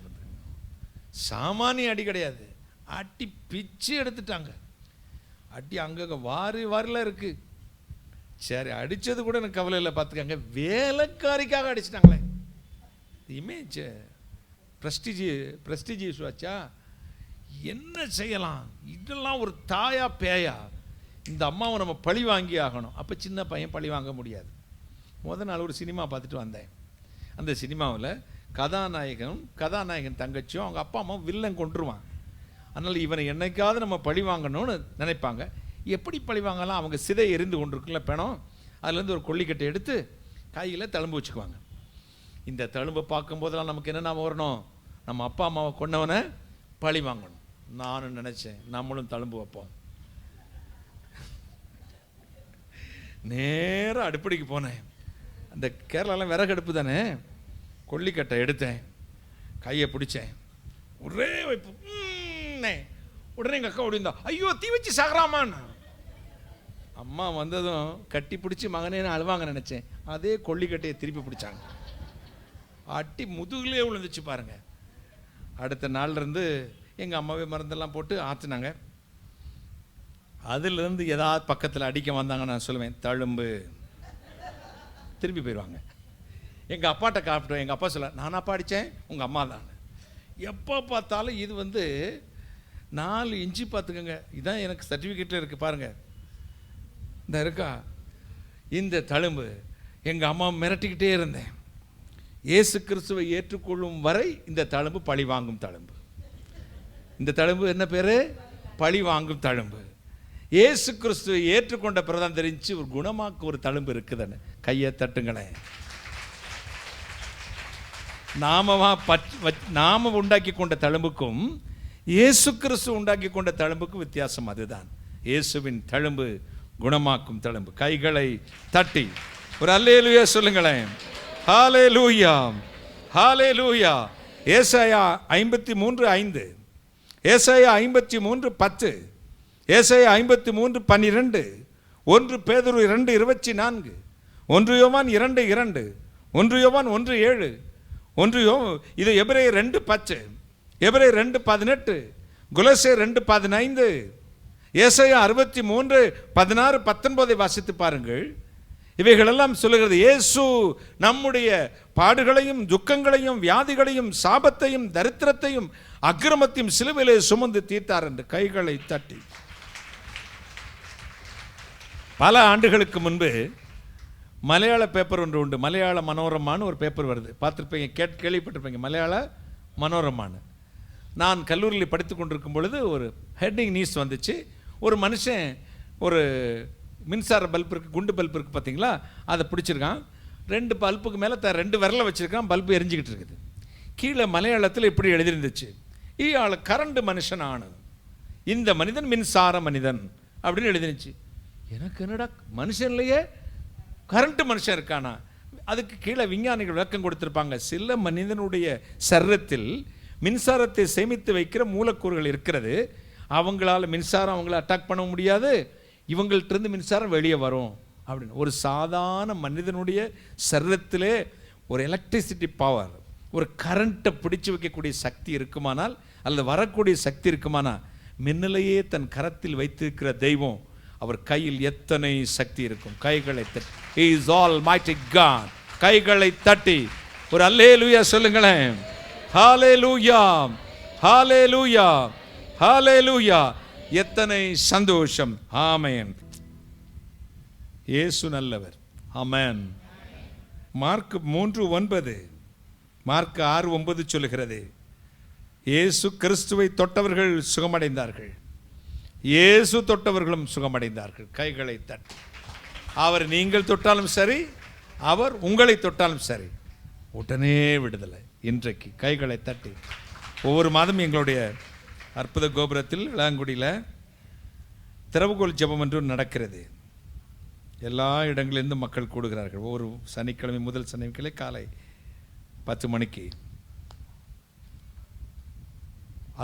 சாமானிய அடி கிடையாது. அடி பிச்சு எடுத்துட்டாங்க. அடி அங்கே வாரில் இருக்குது. சரி, அடித்தது கூட எனக்கு கவலை இல்லை பார்த்துக்காங்க. வேலைக்காரிக்காக அடிச்சிட்டாங்களே. இமேஜ் ப்ரெஸ்டிஜியஸ் ஆச்சா? என்ன செய்யலாம்? இதெல்லாம் ஒரு தாயா பேயா? இந்த அம்மாவை நம்ம பழி வாங்கி ஆகணும். அப்போ சின்ன பையன் பழி வாங்க முடியாது. முதல் நாள் ஒரு சினிமா பார்த்துட்டு வந்தேன். அந்த சினிமாவில் கதாநாயகன் தங்கச்சியும் அவங்க அப்பா அம்மா வில்லன் கொண்டுருவான். அதனால் இவனை என்னைக்காவது நம்ம பழி வாங்கணும்னு நினைப்பாங்க. எப்படி பழி வாங்கலாம்? அவங்க சிதை எரிந்து கொண்டிருக்குல்ல பிணம், அதுலேருந்து ஒரு கொல்லிக்கட்டை எடுத்து கையில் தழும்பு வச்சுக்குவாங்க. இந்த தழும்பை பார்க்கும்போதெல்லாம் நமக்கு என்ன வரணும்? நம்ம அப்பா அம்மாவை கொண்டவனை பழி வாங்கணும். நானும் நினச்சேன், நம்மளும் தழும்பு வைப்போம். நேராக அடுப்படிக்கு போனேன். அந்த கேரளாவில் விறகு அடுப்பு தானே. கொல்லிக்கட்டை எடுத்தேன், கையை பிடிச்சேன், ஒரே வைப்பு. உடனே எங்கள் அக்கா ஓடிந்தா, ஐயோ தீ வச்சு சாகராமான்னு. அம்மா வந்ததும் கட்டி பிடிச்சி மகனேன்னு அழுவாங்க நினச்சேன். அதே கொல்லிக்கட்டையை திருப்பி பிடிச்சாங்க. அட்டி முதுகுலேயே விழுந்துச்சு பாருங்க. அடுத்த நாள்லேருந்து எங்கள் அம்மாவே மருந்தெல்லாம் போட்டு ஆற்றுனாங்க. அதுலேருந்து ஏதாவது பக்கத்தில் அடிக்க வந்தாங்க, நான் சொல்லுவேன் தழும்பு, திரும்பி போயிடுவாங்க. எங்கள் அப்பாட்ட காப்பிட்டோம். எங்கள் அப்பா சொல்ல, நானாப்பா அடித்தேன், உங்கள் அம்மா தான். எப்போ பார்த்தாலும் இது 4 இன்ச்சு பார்த்துக்கோங்க. இதுதான் எனக்கு சர்டிஃபிகேட்டில் இருக்குது பாருங்கள், இந்த இருக்கா இந்த தழும்பு. எங்கள் அம்மா மிரட்டிக்கிட்டே இருந்தேன். இயேசு கிறிஸ்துவை ஏற்றுக்கொள்ளும் வரை இந்த தழும்பு பழி வாங்கும் தழும்பு. இந்த தழும்பு என்ன பேர்? பழி வாங்கும் தழும்பு. இயேசு கிறிஸ்துவை ஏற்றுக்கொண்ட பிறதான் தெரிஞ்சு ஒரு குணமாக்கு ஒரு தழும்பு இருக்குதுன்னு. கையை தட்டுங்களேன். நாம உண்டாக்கி கொண்ட தழும்புக்கும் இயேசு கிறிஸ்து உண்டாக்கி கொண்ட தழும்புக்கு வித்தியாசம் அதுதான். இயேசுவின் தழும்பு குணமாக்கும் தழும்பு. கைகளை தட்டி ஒரு அல்லேலூயா சொல்லுங்களேன். ஹல்லேலூயா, ஹல்லேலூயா. ஏசாயா 53:5, ஏசாயா 53:10, ஏசாயா 53:12, 1 பேதுரு 2:24, 1 யோவான் 2:2, 1 யோவான் 1:7, இது எபிரேயர் 2:10, எபிரேயர் 2:18, கொலோசியர் 2:15, ஏசாயா 63:16-19 வாசித்து பாருங்கள். இவைகளெல்லாம் சொல்லுகிறது இயேசு நம்முடைய பாடுகளையும் துக்கங்களையும் வியாதிகளையும் சாபத்தையும் தரித்திரத்தையும் அக்கிரமத்தையும் சிலுவையிலே சுமந்து தீர்த்தார் என்று. கைகளை தட்டி. பல ஆண்டுகளுக்கு முன்பு மலையாள பேப்பர் ஒன்று உண்டு. மலையாள மனோரமான்னு ஒரு பேப்பர் வருது, பார்த்துருப்பீங்க, கேள்விப்பட்டிருப்பீங்க. மலையாள மனோரமான்னு. நான் கல்லூரியில் படித்து கொண்டிருக்கும் பொழுது ஒரு ஹெட்டிங் நியூஸ் வந்துச்சு. ஒரு மனுஷன் ஒரு மின்சார பல்ப் இருக்குது, குண்டு பல்ப் இருக்குது பார்த்தீங்களா, அதை பிடிச்சிருக்கான். 2 பல்புக்கு மேலே 2 விரலை வச்சுருக்கான். பல்பு எரிஞ்சிக்கிட்டு இருக்குது. கீழே மலையாளத்தில் இப்படி எழுதியிருந்துச்சு, ஈயாள் கரண்ட் மனுஷன் ஆணு, இந்த மனிதன் மின்சார மனிதன் அப்படின்னு எழுதிருந்துச்சு. எனக்கு என்னடா மனுஷன்லையே கரண்ட் மனுஷன் இருக்கானா? அதுக்கு கீழே விஞ்ஞானிகள் விளக்கம் கொடுத்துருப்பாங்க. சில மனிதனுடைய சரீரத்தில் மின்சாரத்தை சேமித்து வைக்கிற மூலக்கூறுகள் இருக்கிறது. அவங்களால மின்சாரம் அவங்கள அட்டாக் பண்ண முடியாது, இவங்கள்ட்ட மின்சாரம் வெளியே வரும் அப்படின்னு. ஒரு சாதாரண மனிதனுடைய சரீரத்திலே ஒரு எலக்ட்ரிசிட்டி பவர், ஒரு கரண்ட்டை பிடிச்சு வைக்கக்கூடிய சக்தி இருக்குமானால், அல்லது வரக்கூடிய சக்தி இருக்குமானால், மின்னலையே தன் கரத்தில் வைத்திருக்கிற தெய்வம், அவர் கையில் எத்தனை சக்தி இருக்கும். கைகளை தட்டி, He is Almighty God. கைகளை தட்டி ஒரு அல்லேலூயா சொல்லுங்களேன். ஹல்லேலூயா, ஹல்லேலூயா, ஹல்லேலூயா. எத்தனை சந்தோஷம். ஆமென். இயேசு நல்லவர். ஆமென். மார்க் 3:9, மார்க் 6:9 சொல்லுகிறது, இயேசு கிறிஸ்துவை தொட்டவர்கள் சுகமடைந்தார்கள், இயேசு தொட்டவர்களும் சுகமடைந்தார்கள். கைகளை தட்டி. அவர் நீங்கள் தொட்டாலும் சரி, அவர் உங்களை தொட்டாலும் சரி, உடனே விடுதலை. இன்றைக்கு கைகளை தட்டி. ஒவ்வொரு மாதம் எங்களுடைய அற்புத கோபுரத்தில் இளாங்குடியில் திறவுகோல் ஜெபம் என்று நடக்கிறது. எல்லா இடங்களிலிருந்து மக்கள் கூடுகிறார்கள். ஒவ்வொரு சனிக்கிழமை, முதல் சனிக்கிழமை காலை 10 மணிக்கு.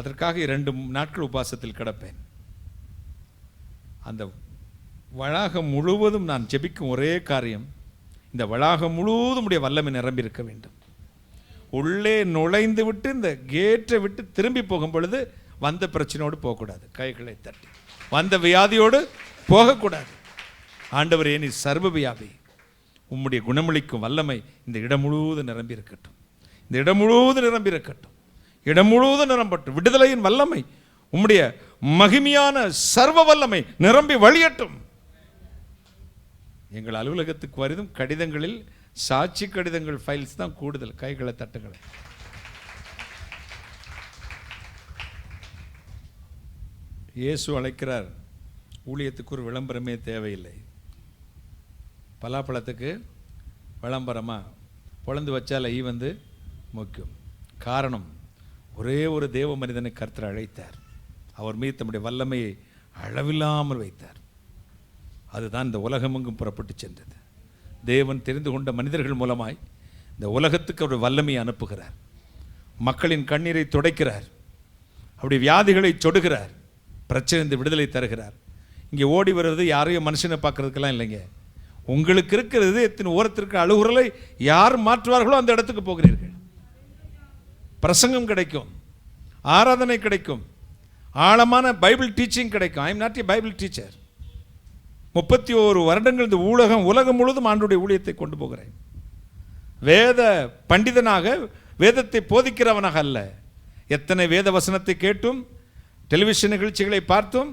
அதற்காக 2 நாட்கள் உபாசத்தில் கிடப்பேன். அந்த வளாகம் முழுவதும் நான் ஜெபிக்கும் ஒரே காரியம், இந்த வளாகம் முழுவதும் உடைய வல்லமை நிரம்பி இருக்க வேண்டும். உள்ளே நுழைந்து விட்டு இந்த கேட்டை விட்டு திரும்பி போகும் பொழுது வந்த பிரச்சனையோடு போகக்கூடாது. கைகளை தட்டி. வந்த வியாதியோடு போகக்கூடாது. ஆண்டவரே, நீ சர்வ வியாபி, உம்முடைய குணமளிக்கும் வல்லமை இந்த இடம் முழுவதும் நிரம்பி இருக்கட்டும், இந்த இடம் முழுவதும் நிரம்பி இருக்கட்டும், இடம் முழுவதும் நிரம்பட்டும். விடுதலையின் வல்லமை, உம்முடைய மகிமையான சர்வ வல்லமை நிரம்பி வழியட்டும். எங்கள் அலுவலகத்துக்கு வருதும் கடிதங்களில் சாட்சி கடிதங்கள், ஃபைல்ஸ் தான் கூடுதல். கைகளை தட்டுகளை. இயேசு அழைக்கிறார். ஊழியத்துக்கு ஒரு விளம்பரமே தேவையில்லை. பலாப்பழத்துக்கு விளம்பரமா? பொழந்து வச்சால் ஈ வந்து முக்கியம். காரணம், ஒரே ஒரு தேவ மனிதனை கர்த்தர் அழைத்தார். அவர் மீது தம்முடைய வல்லமையை அளவில்லாமல் வைத்தார். அதுதான் இந்த உலகமெங்கும் புறப்பட்டு சென்றது. தேவன் தெரிந்து கொண்ட மனிதர்கள் மூலமாய் இந்த உலகத்துக்கு அவருடைய வல்லமையை அனுப்புகிறார். மக்களின் கண்ணீரை துடைக்கிறார். அவருடைய வியாதிகளை சொடுகிறார். பிரச்சனை விடுதலை தருகிறார். இங்கே ஓடி வருவது யாரையும் மனுஷனை பார்க்கறதுக்கெல்லாம் இல்லைங்க. உங்களுக்கு இருக்கிற இதயத்தின் ஓரத்திற்கு அழுகுறலை யார் மாற்றுவார்களோ அந்த இடத்துக்கு போகிறீர்கள். பிரசங்கம் கிடைக்கும், ஆராதனை கிடைக்கும், ஆழமான பைபிள் டீச்சிங் கிடைக்கும். I am not a Bible teacher. 31 வருடங்கள் இந்த உலகம் முழுவதும் ஆண்டுடைய ஊழியத்தை கொண்டு போகிறேன். வேத பண்டிதனாக, வேதத்தை போதிக்கிறவனாக அல்ல. எத்தனை வேத வசனத்தை கேட்டும், டெலிவிஷன் நிகழ்ச்சிகளை பார்த்தும்,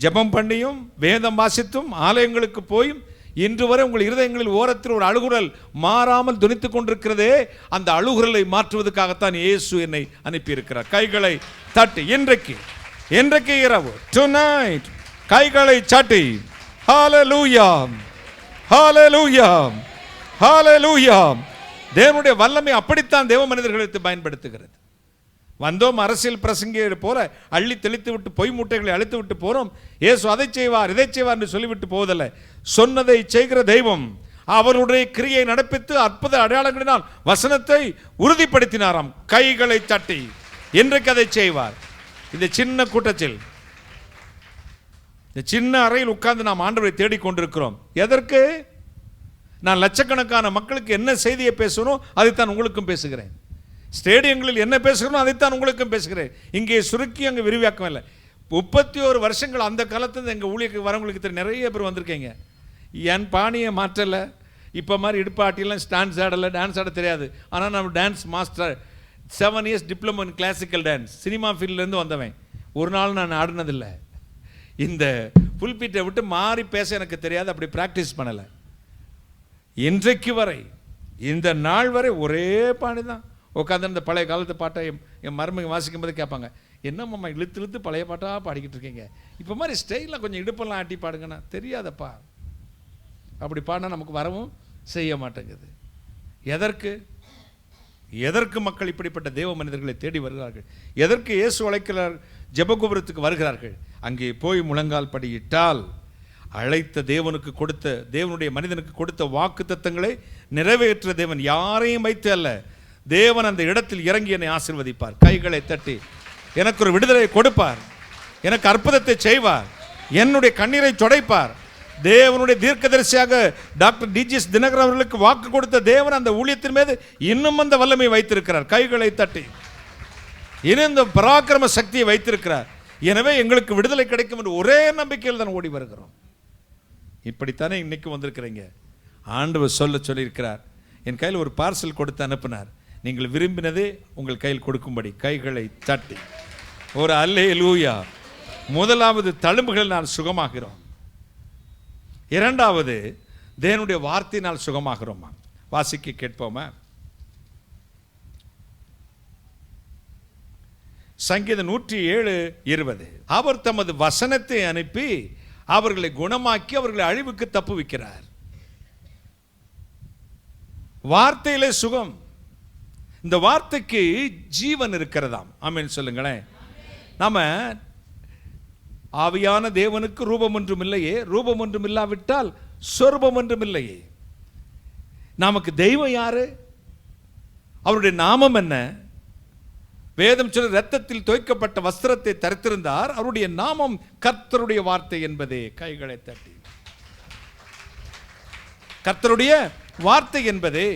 ஜெபம் பண்ணியும், வேதம் வாசித்தும், ஆலயங்களுக்கு போயும், இன்று வரை உங்கள் இருதயங்களில் ஓரத்தில் ஒரு அழுகுரல் மாறாமல் துணித்துக் கொண்டிருக்கிறதே, அந்த அழுகுரலை மாற்றுவதற்காகத்தான் இயேசு என்னை அனுப்பியிருக்கிறார். கைகளை தட்டி இன்றைக்கு இரவு, டுநைட், கைகளை சாட்டி, ஹல்லேலூயா, ஹல்லேலூயா, ஹல்லேலூயா. தேவனுடைய வல்லமை அப்படித்தான் தேவ மனிதர்களுக்கு பயன்படுத்துகிறது. வந்தோம் அரசியல் பிரசங்கியர் போல அள்ளி தெளித்து விட்டு பொய் மூட்டைகளை அழித்து விட்டு போறோம். இயேசு அதை செய்வார் இதை செய்வார் என்று சொல்லிவிட்டு போவதில்லை. சொன்னதை செய்கிற தெய்வம் அவருடைய கிரியை நடப்பித்து அற்புத அடையாளங்களினால் வசனத்தை உறுதிப்படுத்தினாராம். கைகளை தட்டி இன்றைக்கு அதை செய்வார். இந்த சின்ன கூட்டத்தில், இந்த சின்ன அறையில் உட்கார்ந்து நாம் ஆண்டவரை தேடிக்கொண்டிருக்கிறோம். எதற்கு? நான் லட்சக்கணக்கான மக்களுக்கு என்ன செய்தியை பேசணும் அதைத்தான் உங்களுக்கும் பேசுகிறேன். ஸ்டேடியங்களில் என்ன பேசுகிறோம் அதைத்தான் உங்களுக்கும் பேசுகிறேன். இங்கே சுருக்கி அங்கே விரிவாக்கம் இல்லை. 31 வருஷங்கள் அந்த காலத்தில் எங்கள் ஊழியருக்கு வரவங்களுக்கு நிறைய பேர் வந்திருக்கீங்க. என் பாணியை மாற்றலை. இப்போ மாதிரி இடுப்பாட்டிலாம் டான்ஸ் ஆடலை, டான்ஸ் ஆட தெரியாது. ஆனால் நம்ம dance master, 7 years diploma in classical dance, cinema ஃபீல்ட்லேருந்து வந்தவன். ஒரு நாள் நான் ஆடினதில்லை. இந்த புல்பீட்டை விட்டு மாறி பேச எனக்கு தெரியாது, அப்படி ப்ராக்டிஸ் பண்ணலை. இன்றைக்கு வரை, இந்த நாள் வரை ஒரே பாணி தான். உட்காந்து இந்த பழைய காலத்து பாட்டை என் மருமகன் வாசிக்கும் போது கேட்பாங்க, என்னம்மா இழுத்து இழுத்து பழைய பாட்டாக பாடிக்கிட்டு இருக்கீங்க, இப்போ மாதிரி ஸ்டைலாக கொஞ்சம் இடுப்பெல்லாம் ஆட்டி பாடுங்கண்ணா. தெரியாதப்பா, அப்படி பாடினா நமக்கு வரவும் செய்ய மாட்டேங்குது. எதற்கு மக்கள் இப்படிப்பட்ட தேவ மனிதர்களை தேடி வருகிறார்கள்? எதற்கு இயேசு அழைக்கிறார்? ஜெபகோபுரத்துக்கு வருகிறார்கள். அங்கே போய் முழங்கால் படியிட்டால் அழைத்த தேவனுக்கு கொடுத்த, தேவனுடைய மனிதனுக்கு கொடுத்த வாக்கு தத்தங்களை நிறைவேற்ற தேவன் யாரையும் வைத்து அல்ல, தேவன் அந்த இடத்தில் இறங்கி என்னை ஆசீர்வதிப்பார். கைகளை தட்டி எனக்கு ஒரு விடுதலை கொடுப்பார், எனக்கு அற்புதத்தை செய்வார், என்னுடைய கண்ணீரை துடைப்பார். தேவனுடைய தீர்க்கதரிசியாக டாக்டர் டிஜிஎஸ் தினகரன் அவர்களுக்கு வாக்கு கொடுத்த தேவன் அந்த ஊழியத்தின் மீது இன்னும் அந்த வல்லமை வைத்திருக்கிறார். கைகளை தட்டி இன்னும் இந்த பராக்கிரம சக்தியை வைத்திருக்கிறார். எனவே எங்களுக்கு விடுதலை கிடைக்கும் என்று ஒரே நம்பிக்கையில் தான் ஓடி வருகிறோம். இப்படித்தானே இன்னைக்கு வந்திருக்கிறீங்க. ஆண்டவர் சொல்லியிருக்கிறார். என் கையில் ஒரு பார்சல் கொடுத்து அனுப்பினார். நீங்கள் விரும்பினதே உங்கள் கையில் கொடுக்கும்படி கைகளை தட்டி ஒரு அல்லேலூயா. முதலாவது தழும்புகள் நான் சுகமாகிறோம். இரண்டாவது தேவனுடைய வார்த்தையினால் சுகமாகிறோமா? வாசிக்க கேட்போமா? சங்கீதம் 107:20. அவர் தமது வசனத்தை அனுப்பி அவர்களை குணமாக்கி அவர்களை அழிவுக்கு தப்புவிக்கிறார். வார்த்தையிலே சுகம். இந்த வார்த்தைக்கு ஜீவன் இருக்கிறதாம். ஆமென் சொல்லுங்களேன். நாம ஆவியான தேவனுக்கு ரூபம் ஒன்றும் இல்லையே, ரூபம் ஒன்றும் இல்லாவிட்டால் சொரூபம் ஒன்றும் இல்லையே. நமக்கு தெய்வம் யாரு? அவருடைய நாமம் என்ன? வேதம் சொல்ல இரத்தத்தில் தோய்க்கப்பட்ட வஸ்திரத்தை தரித்திருந்தார். அவருடைய நாமம் கர்த்தருடைய வார்த்தை என்பதே. கைகளை தட்டி கர்த்தருடைய வார்த்தை என்பதே.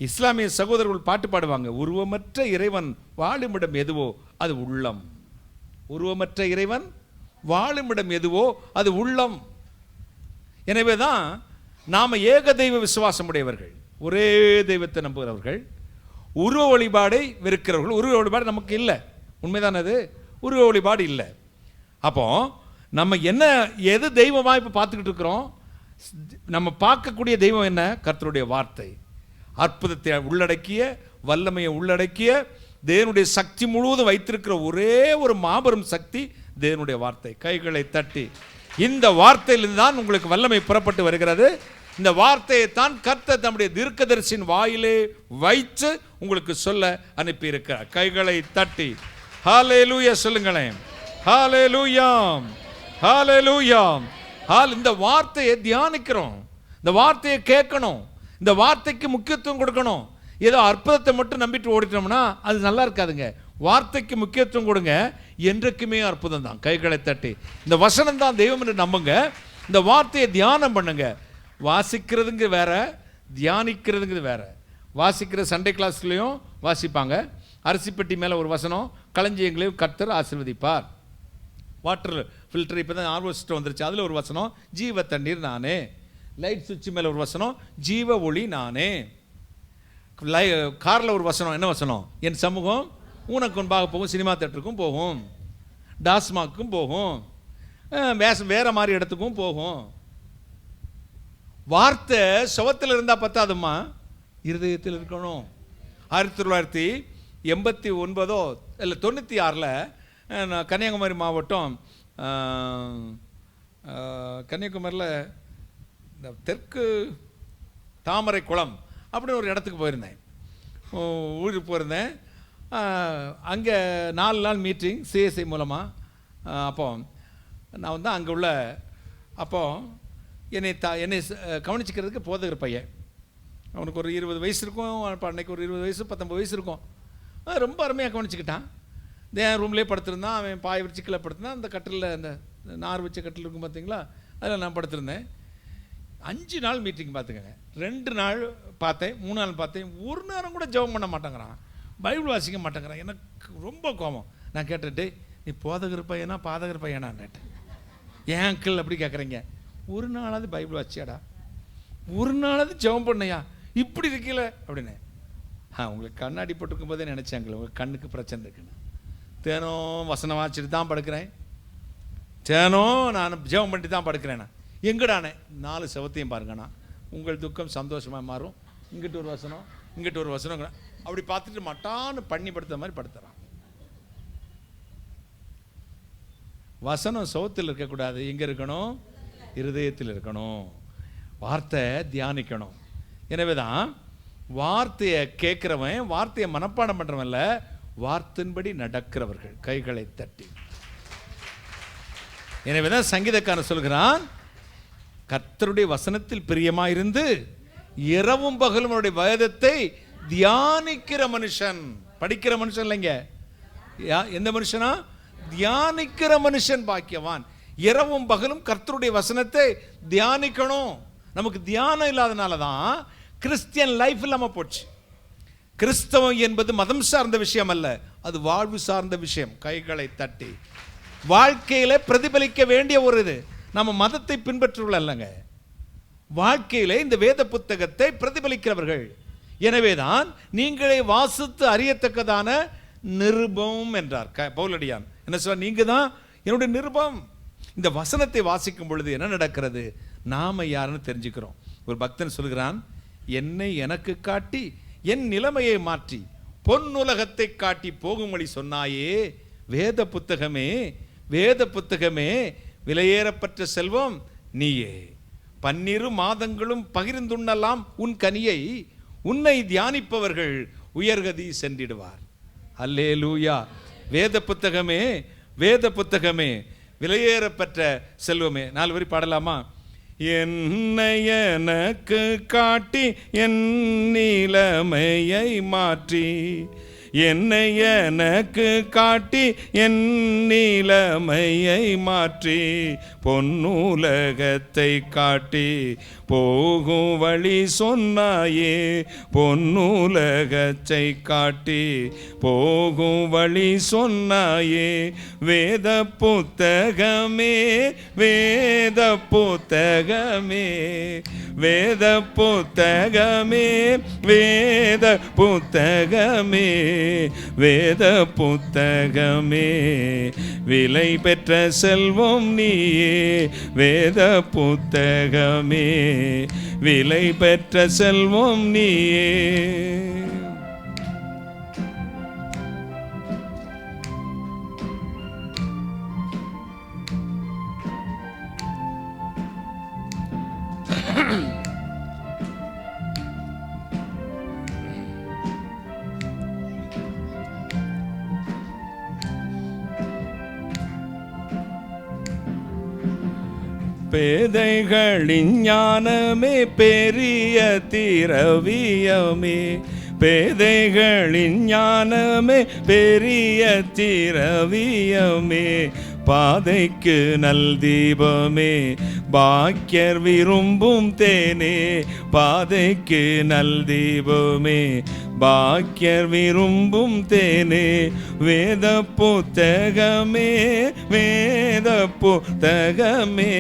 இஸ்லாமிய சகோதரர்கள் பாட்டு பாடுவாங்க, உருவமற்ற இறைவன் வாழுமிடம் எதுவோ அது உள்ளம். உருவமற்ற இறைவன் வாழுமிடம் எதுவோ அது உள்ளம். எனவேதான் நாம ஏக தெய்வ விசுவாசம் உடையவர்கள், ஒரே தெய்வத்தை நம்புகிறவர்கள், உருவ வழிபாடை வெறுக்கிறவர்கள். உருவ வழிபாடு நமக்கு இல்லை, உண்மைதான். அது உருவ வழிபாடு இல்லை. அப்போ நம்ம என்ன எது தெய்வமாக இப்போ பார்த்துக்கிட்டு இருக்கிறோம்? நம்ம பார்க்கக்கூடிய தெய்வம் என்ன? கர்த்தருடைய வார்த்தை. அற்புதத்தை உள்ளடக்கிய, வல்லமையை உள்ளடக்கிய, தேவனுடைய சக்தி முழுவதும் வைத்திருக்கிற ஒரே ஒரு மாபெரும் சக்தி தேவனுடைய வார்த்தை. கைகளை தட்டி இந்த வார்த்தையிலிருந்து தான் உங்களுக்கு வல்லமை புறப்பட்டு வருகிறது. இந்த வார்த்தையை தான் கர்த்தர் தம்முடைய தீர்க்கதரிசியின் வாயிலே வைத்து உங்களுக்கு சொல்ல அனுப்பி இருக்கிறார். கைகளை தட்டி ஹல்லேலூயா சொல்லுங்களேன். ஹல்லேலூயா, ஹல்லேலூயா. இந்த வார்த்தையை தியானிக்கிறோம், இந்த வார்த்தையை கேட்கணும், இந்த வார்த்தைக்கு முக்கியத்துவம் கொடுக்கணும். ஏதோ அற்புதத்தை மட்டும் நம்பிட்டு ஓடிட்டோம்னா அது நல்லா இருக்காதுங்க. வார்த்தைக்கு முக்கியத்துவம் கொடுங்க, என்றைக்குமே அற்புதம் தான். கைகளை தட்டி இந்த வசனம் தான் தெய்வம் என்று நம்புங்க. இந்த வார்த்தையை தியானம் பண்ணுங்க. வாசிக்கிறதுங்க வேற, தியானிக்கிறதுங்கிறது வேற. வாசிக்கிற சண்டே கிளாஸ்லையும் வாசிப்பாங்க. அரிசிப்பெட்டி மேலே ஒரு வசனம், களஞ்சியங்களையும் கர்த்தர் ஆசீர்வதிப்பார். வாட்டர் ஃபில்டர் இப்போ தான் ஆர்வஸ்ட் வந்துருச்சு, அதில் ஒரு வசனம், ஜீவ தண்ணீர் நானே. லைட் சுவிட்ச் மேலே ஒரு வசனம், ஜீவ ஒளி நானே. காரில் ஒரு வசனம், என்ன வசனம்? என் சமூகம் உனக்கு முன்பாக போகும், சினிமா தேட்டருக்கும் போகும், டாஸ்மாக்கும் போகும், வேற மாதிரி இடத்துக்கும் போகும். வார்த்தை சுவத்தில் இருந்தால் பத்தாதுமா, இருதயத்தில் இருக்கணும். 1989 இல்லை 96 கன்னியாகுமரி மாவட்டம், கன்னியாகுமரியில் இந்த தெற்கு தாமரை குளம் அப்படின்னு ஒரு இடத்துக்கு போயிருந்தேன். ஊருக்கு போயிருந்தேன். அங்கே 4 நாள் மீட்டிங் சிஎஸ்ஐ மூலமாக. அப்போ நான் வந்து அங்கே உள்ள என்னை கவனிச்சிக்கிறதுக்கு போதகர் பையன், அவனுக்கு ஒரு 20 வயசு இருக்கும், அன்னைக்கு ஒரு 20 வயசு 19 வயசு இருக்கும். ரொம்ப அருமையாக கவனிச்சுக்கிட்டான். என் ரூம்லேயே படுத்திருந்தான். அவன் பாய் வச்சு கீழே படுத்திருந்தான். அந்த கட்டிலில் அந்த நார் வச்ச கட்டில் இருக்கும் பார்த்தீங்களா, அதில் நான் படுத்திருந்தேன். 5 நாள் மீட்டிங் பார்த்துக்கங்க. 2 நாள் பார்த்தேன், 3 நாள் பார்த்தேன். ஒரு நேரம் கூட ஜெபம் பண்ண மாட்டேங்கிறான், பைபிள் வாசிக்க மாட்டேங்கிறான். எனக்கு ரொம்ப கோபம். நான் கேட்டுட்டு, நீ போதகர் பையனா பாதகர் பையனான்னு கேட்டேன். ஏன் அங்கிள் அப்படி கேட்குறீங்க? ஒரு நாளாவது பைபிள் வாசியாடா, ஒரு நாளாவது ஜெபம் பண்ணையா, இப்படி இருக்கல அப்படின்னு. உங்களுக்கு கண்ணாடி போட்டுருக்கும் போதே நினச்சேன், உங்களுக்கு கண்ணுக்கு பிரச்சனை இருக்குன்னு. தேனும் வசனம் வாசிச்சுட்டு தான் படுக்கிறேன், தேனும் நான் ஜெபம் பண்ணிட்டு தான் படுக்கிறேண்ணா. எங்கடானே 4 செவத்தையும் பாருங்கண்ணா, உங்கள் துக்கம் சந்தோஷமாக மாறும். இங்கிட்டு ஒரு வசனம், இங்கிட்டு ஒரு வசனம், அப்படி பார்த்துட்டு மட்டான்னு பண்ணி படுத்த மாதிரி படுத்துறான். வசனம் சௌத்தில் இருக்கக்கூடாது, எங்கே இருக்கணும்? இருதயத்தில் இருக்கணும். வார்த்தை தியானிக்கணும். எனவே தான் வார்த்தையை கேட்குறவன், வார்த்தையை மனப்பாடம் பண்ணுறவன்ல, வார்த்தையின்படி நடக்கிறவர்கள் கைகளை தட்டி. எனவே தான் சங்கீதக்காரன் சொல்கிறான், கர்த்தருடைய வசனத்தில் பிரியமாயிருந்து இரவும் பகலும் அவருடைய வேதத்தை தியானிக்கிற மனுஷன். படிக்கிற மனுஷன் இல்லைங்க, எந்த மனுஷனா? தியானிக்கிற மனுஷன் பாக்கியவான். இரவும் பகலும் கர்த்தருடைய வசனத்தை தியானிக்கணும். நமக்கு தியானம் இல்லாதனால தான் கிறிஸ்டியன் லைஃப் இல்லாமல் போச்சு. கிறிஸ்தவம் என்பது மதம் சார்ந்த விஷயம் அல்ல, அது வாழ்வு சார்ந்த விஷயம். கைகளை தட்டி. வாழ்க்கையில் பிரதிபலிக்க வேண்டிய ஒரு இது. நம்ம மதத்தை பின்பற்றுள்ள அல்லங்க, வாழ்க்கையில் இந்த வேத புத்தகத்தை பிரதிபலிக்கிறவர்கள். எனவேதான் நீங்களே வாசித்து அறியத்தக்கதான நிருபம் என்றார் பவுலடியான். என்ன சொல்ற? நீங்க தான் என்னுடைய நிருபம். இந்த வசனத்தை வாசிக்கும் பொழுது என்ன நடக்கிறது? நாம யாருன்னு தெரிஞ்சுக்கிறோம். ஒரு பக்தன் சொல்கிறான், என்னை எனக்கு காட்டி என் நிலைமையை மாற்றி பொன்னுலகத்தை காட்டி போகும் வழி சொன்னாயே, வேத புத்தகமே, வேத புத்தகமே, விலையேறப்பட்ட செல்வம் நீயே. 12 மாதங்களும் பகிர்ந்துண்ணலாம் உன் கனியை, உன்னை தியானிப்பவர்கள் உயர்கதி சென்றிடுவார். அல்லேலூயா. வேத புத்தகமே, வேத புத்தகமே, விலையேறப்பட்ட செல்வமே. 4 வரி பாடலாமா? என்னை எனக்கு காட்டி என் நிலைமையை மாற்றி, என்னை எனக்கு காட்டி என் நிலைமையை மாற்றி பொன்னுலகத்தை காட்டி போகும் வழி சொன்னாயே, பொன்னுலகத்தை காட்டி போகும் வழி சொன்னாயே. வேத புத்தகமே, வேத புத்தகமே, வேத புத்தகமே, வேத புத்தகமே, வேத புத்தகமே, விலை பெற்ற செல்வம் நீயே. வேத புத்தகமே, விலை பெற்ற செல்வம் நீயே. பேதைகளின் ஞானமே, பெரிய திரவியமே, பேதைகளின் ஞானமே, பெரிய திரவியமே, பாதைக்கு நல் தீபமே, பாக்கியர் விரும்பும் தேனே, பாதைக்கு நல் தீபமே, பாக்கியர் விரும்பும் தேனே. வேத புத்தகமே, வேத புத்தகமே,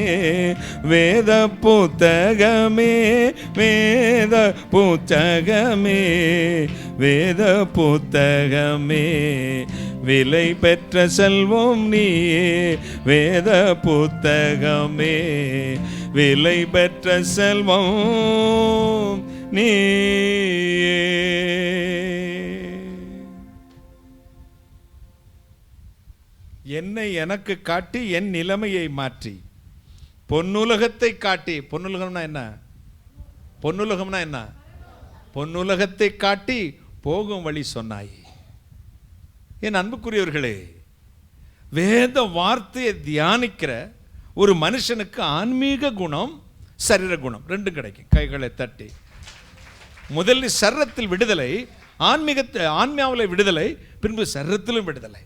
வேத புத்தகமே, வேத புத்தகமே, வேத புத்தகமே, விலை பெற்ற செல்வம் நீயே. வேத புத்தகமே, விலை பெற்ற செல்வம் நீயே. என்னை எனக்கு காட்டி என் நிலைமையை மாற்றி பொன்னுலகத்தை காட்டி. பொன்னுலகம்னா என்ன? பொன்னுலகம்னா என்ன? பொன்னுலகத்தை காட்டி போகும் வழி சொன்னாயே. என் அன்புக்குரியவர்களே, வேத வார்த்தையை தியானிக்கிற ஒரு மனுஷனுக்கு ஆன்மீக குணம், சரீர குணம் ரெண்டும் கிடைக்கும். கைகளை தட்டி. முதலில் சரீரத்தில் விடுதலை, ஆன்மாவில் விடுதலை, பின்பு சரீரத்திலும் விடுதலை.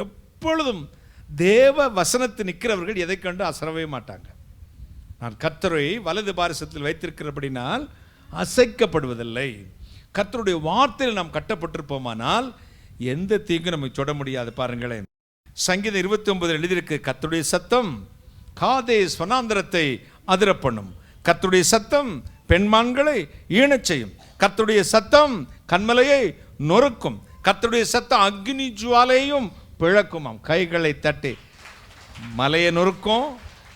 எப்பொழுதும் தேவ வசனத்தை நிற்கிறவர்கள் எதை கண்டு அசரவே மாட்டாங்க. நான் கர்த்தரை வலது பாரிசத்தில் வைத்திருக்கிறபடினால் அசைக்கப்படுவதில்லை. கர்த்தருடைய வார்த்தையில் நாம் கட்டப்பட்டிருப்போமானால் எந்த தீங்கு நமக்கு தொட முடியாது. பாருங்களேன், சங்கீதம் 29 எழுதியிருக்கு, கர்த்தருடைய சத்தம் காதேஸ் வனாந்தரத்தை அதிர பண்ணும், கர்த்தருடைய சத்தம் பெண்மான்களை ஈனச் செய்யும், கர்த்தருடைய சத்தம் கன்மலையை நொறுக்கும், கர்த்தருடைய சத்தம் அக்னி ஜுவாலையும் பிளக்குமாம். கைகளை தட்டி. மலையை நொறுக்கும்,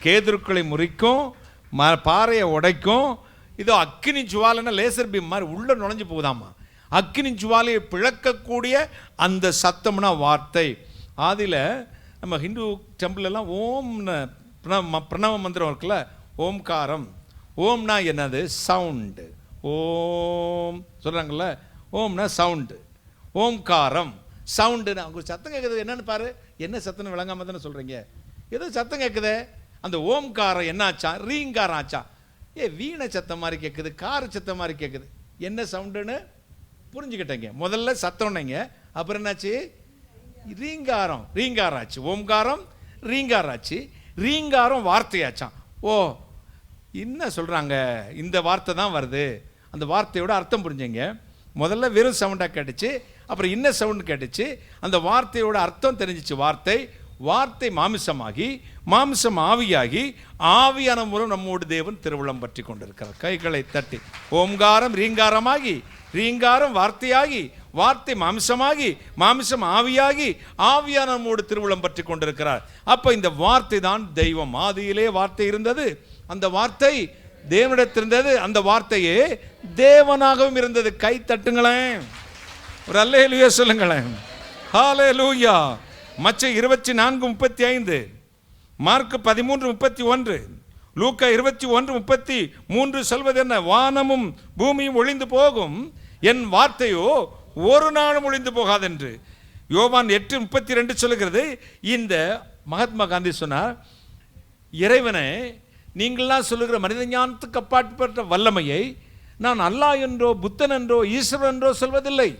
கேதுருக்களை முறிக்கும், பாறையை உடைக்கும். இதோ அக்கினி ஜுவாலைன்னா லேசர் பீம் மாதிரி உள்ள நுழைஞ்சு போகுதாமா. அக்கினி ஜுவாலையை பிளக்கக்கூடிய அந்த சத்தம்னா வார்த்தை. ஆதியில் நம்ம ஹிந்து டெம்பிளெல்லாம் ஓம்னு பிரணவ மந்திரம் இருக்குல்ல, ஓம்காரம். ஓம்னா என்னது? சவுண்டு. ஓம் சொல்கிறாங்கல்ல, ஓம்னா சவுண்டு. ஓம்காரம் சவுண்டு. அவங்க சத்தம் கேட்குது, என்னன்னு பாரு. என்ன சத்தம்னு விளங்காம தானே சொல்கிறீங்க? ஏதோ சத்தம் கேட்குது. அந்த ஓம்காரம் என்ன ஆச்சா? ரீங்காரம் ஆச்சா? வீணை சத்தம் மாதிரி கேட்குது, கார சத்தம் மாதிரி கேட்குது. என்ன சவுண்டுன்னு புரிஞ்சுக்கிட்டேங்க. முதல்ல சத்தம்னீங்க, அப்புறம் என்னாச்சு? ரீங்காரம். ரீங்காரம் ஆச்சு. ஓம்காரம் ரீங்காரம் ஆச்சு. ரீங்காரம் வார்த்தையாச்சான். ஓ, என்ன சொல்கிறாங்க? இந்த வார்த்தை தான் வருது. அந்த வார்த்தையோட அர்த்தம் புரிஞ்சுங்க. முதல்ல வெறும் சவுண்டாக கேட்டுச்சு, அப்புறம் இன்ன சவுண்டு கேட்டுச்சு. அந்த வார்த்தையோட அர்த்தம் தெரிஞ்சிச்சு. வார்த்தை மாமிசமாகி, மாமிசம் ஆவியாகி, ஆவியான மூலம் நம்மோடு தேவன் திருவுளம் பற்றி கொண்டிருக்கிறார். கைகளை தட்டி. ஓம்காரம் ரீங்காரமாகி, ரீங்காரம் வார்த்தையாகி, வார்த்தை மாமிசமாகி, மாமிசம் ஆவியாகி, ஆவியான நம்மோடு திருவுளம் பற்றி கொண்டிருக்கிறார். அப்போ இந்த வார்த்தை தான் தெய்வம். ஆதியிலே வார்த்தை இருந்தது, அந்த வார்த்தை தேவனிடத்திருந்தது, அந்த வார்த்தையே தேவனாகவும் இருந்தது. கை தட்டுங்களேன், ஒரு அல்லேலூயா சொல்லுங்களேன். ஹல்லேலூயா. மச்சை 24:35, மார்க் 13:31, லூக்கா 21:33 சொல்வது என்ன? வானமும் பூமியும் ஒளிந்து போகும், என் வார்த்தையோ ஒரு நாளும் ஒளிந்து போகாதென்று. யோவான் 8:32 சொல்லுகிறது. இந்த மகாத்மா காந்தி சொன்னார், இறைவனை நீங்கள்லாம் சொல்லுகிற மனித ஞானத்துக்கு அப்பாற்பட்ட வல்லமையை நான் அல்லாஹ் என்றோ புத்தன் என்றோ ஈஸ்வரன் என்றோ சொல்வதில்லை,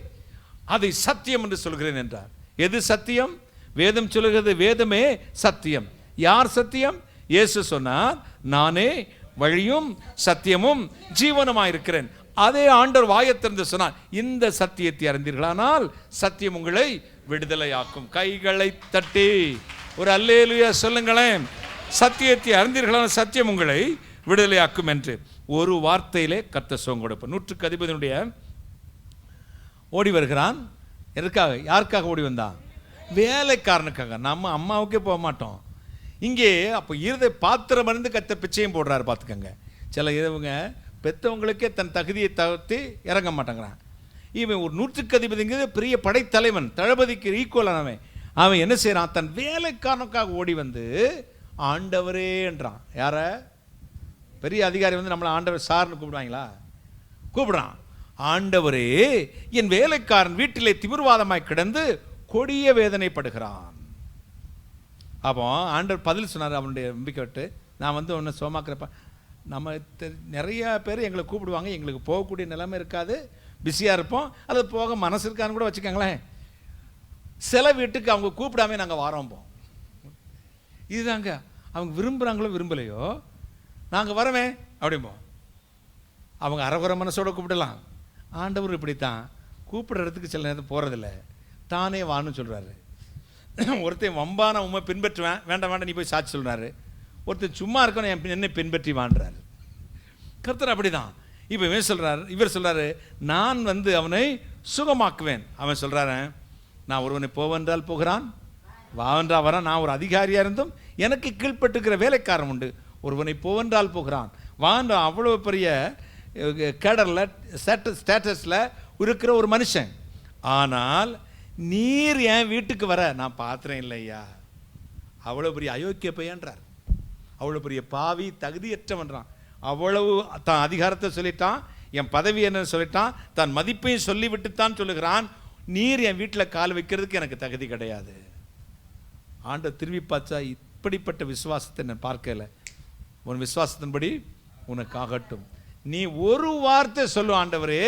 அதை சத்தியம் என்று சொல்கிறேன் என்றார். எது சத்தியம்? வேதம் சொல்லுகிறது, வேதமே சத்தியம். யார் சத்தியம்? இயேசு சொன்னார், நானே வழியும் சத்தியமும் ஜீவனுமாயிருக்கிறேன். அதே ஆண்டவர் வாயத்திறந்து சொன்னார், இந்த சத்தியத்தை அறிந்தீர்களானால் சத்தியம் உங்களை விடுதலையாக்கும். கைகளை தட்டி ஒரு அல்லேலூயா சொல்லுங்களேன். சத்தியத்தை அறிந்தீர்களான சத்தியம் உங்களை விடுதலையாக்கும் என்று ஒரு வார்த்தையிலே கர்த்தர் சுகம் கொடுப்பார். 100க்கு அதிபதியினுடைய ஓடி வருகிறான். எதற்காக? யாருக்காக ஓடி வந்தான்? வேலைக்காரனுக்காக. நம்ம அம்மாவுக்கே போக மாட்டோம். இங்கே அப்போ இருதை பாத்திரம் இருந்து கத்த பிச்சையும் போடுறாரு. பார்த்துக்கங்க, சில இவங்க பெற்றவங்களுக்கே தன் தகுதியை தவிர்த்து இறங்க மாட்டேங்கிறான். இவன் ஒரு 100க்கு அதிபதிங்கிறது பெரிய படைத்தலைவன், தளபதிக்கு ஈக்குவலானவன். அவன் என்ன செய்கிறான்? தன் வேலைக்காரனுக்காக ஓடி வந்து ஆண்டவரே என்றான். யார? பெரிய அதிகாரி வந்து நம்மளை ஆண்டவர் சார்னு கூப்பிடுவாங்களா? கூப்பிடுறான். ஆண்டவரே, என் வேலைக்காரன் வீட்டிலே திமிர்வாதமாய் கிடந்து கொடிய வேதனைப்படுகிறான். அப்போ ஆண்டவர் பதில் சொன்னார். அவனுடைய நம்பிக்கை விட்டு, நான் வந்து உன்னை சோமாக்குறப்ப, நம்ம நிறைய பேர் எங்களை கூப்பிடுவாங்க, எங்களுக்கு போகக்கூடிய நிலைமை இருக்காது, பிஸியாக இருப்போம், அது போக மனசு இருக்கான்னு கூட வச்சுக்கோங்களேன். சில வீட்டுக்கு அவங்க கூப்பிடாமே நாங்கள் வாரோம்போம். இதுதாங்க, அவங்க விரும்புகிறாங்களோ விரும்பலையோ நாங்கள் வரவே அப்படிம்போம். அவங்க அறகுறை மனசோட கூப்பிடலாம். ஆண்டவர் இப்படித்தான், கூப்பிடுற இடத்துக்கு சில நேரத்தில் போகிறதில்ல, தானே வான்னு சொல்கிறாரு. ஒருத்தன் வம்பான உண்மை பின்பற்றுவேன், வேண்டாம் வேண்டாம் நீ போய் சாட்சி சொல்கிறாரு. ஒருத்தர் சும்மா இருக்கணும், என்னை பின்பற்றி வான்றாரு. கர்த்தர் அப்படி தான். இப்போ இவர் சொல்கிறாரு, நான் வந்து அவனை சுகமாக்குவேன். அவன் சொல்கிறாரு, நான் ஒருவனை போவென்றால் போகிறான், வாவென்றால் வரான். நான் ஒரு அதிகாரியாக இருந்தும் எனக்கு கீழ்பட்டுக்கிற வேலைக்காரன் உண்டு. ஒருவனை போவென்றால் போகிறான், வான்றான். அவ்வளோ பெரிய கேடரில் ஸ்டேட்டஸில் இருக்கிற ஒரு மனுஷன். ஆனால் நீர் என் வீட்டுக்கு வர நான் பாத்திரம் இல்லையா? அவ்வளோ பெரிய அயோக்கிய பையன்றார், அவ்வளோ பெரிய பாவி தகுதியற்றவன்றான். அவ்வளவு தான் அதிகாரத்தை சொல்லிட்டான், என் பதவி என்னன்னு சொல்லிட்டான், தன் மதிப்பையும் சொல்லிவிட்டுத்தான் சொல்லுகிறான். நீர் என் வீட்டில் கால் வைக்கிறதுக்கு எனக்கு தகுதி கிடையாது. ஆண்டவர் திரும்பி பார்த்தா, இப்படிப்பட்ட விசுவாசத்தை நான் பார்க்கல, உன் விசுவாசத்தின்படி உனக்கு ஆகட்டும். நீ ஒரு வார்த்தை சொல்லு, ஆண்டவரே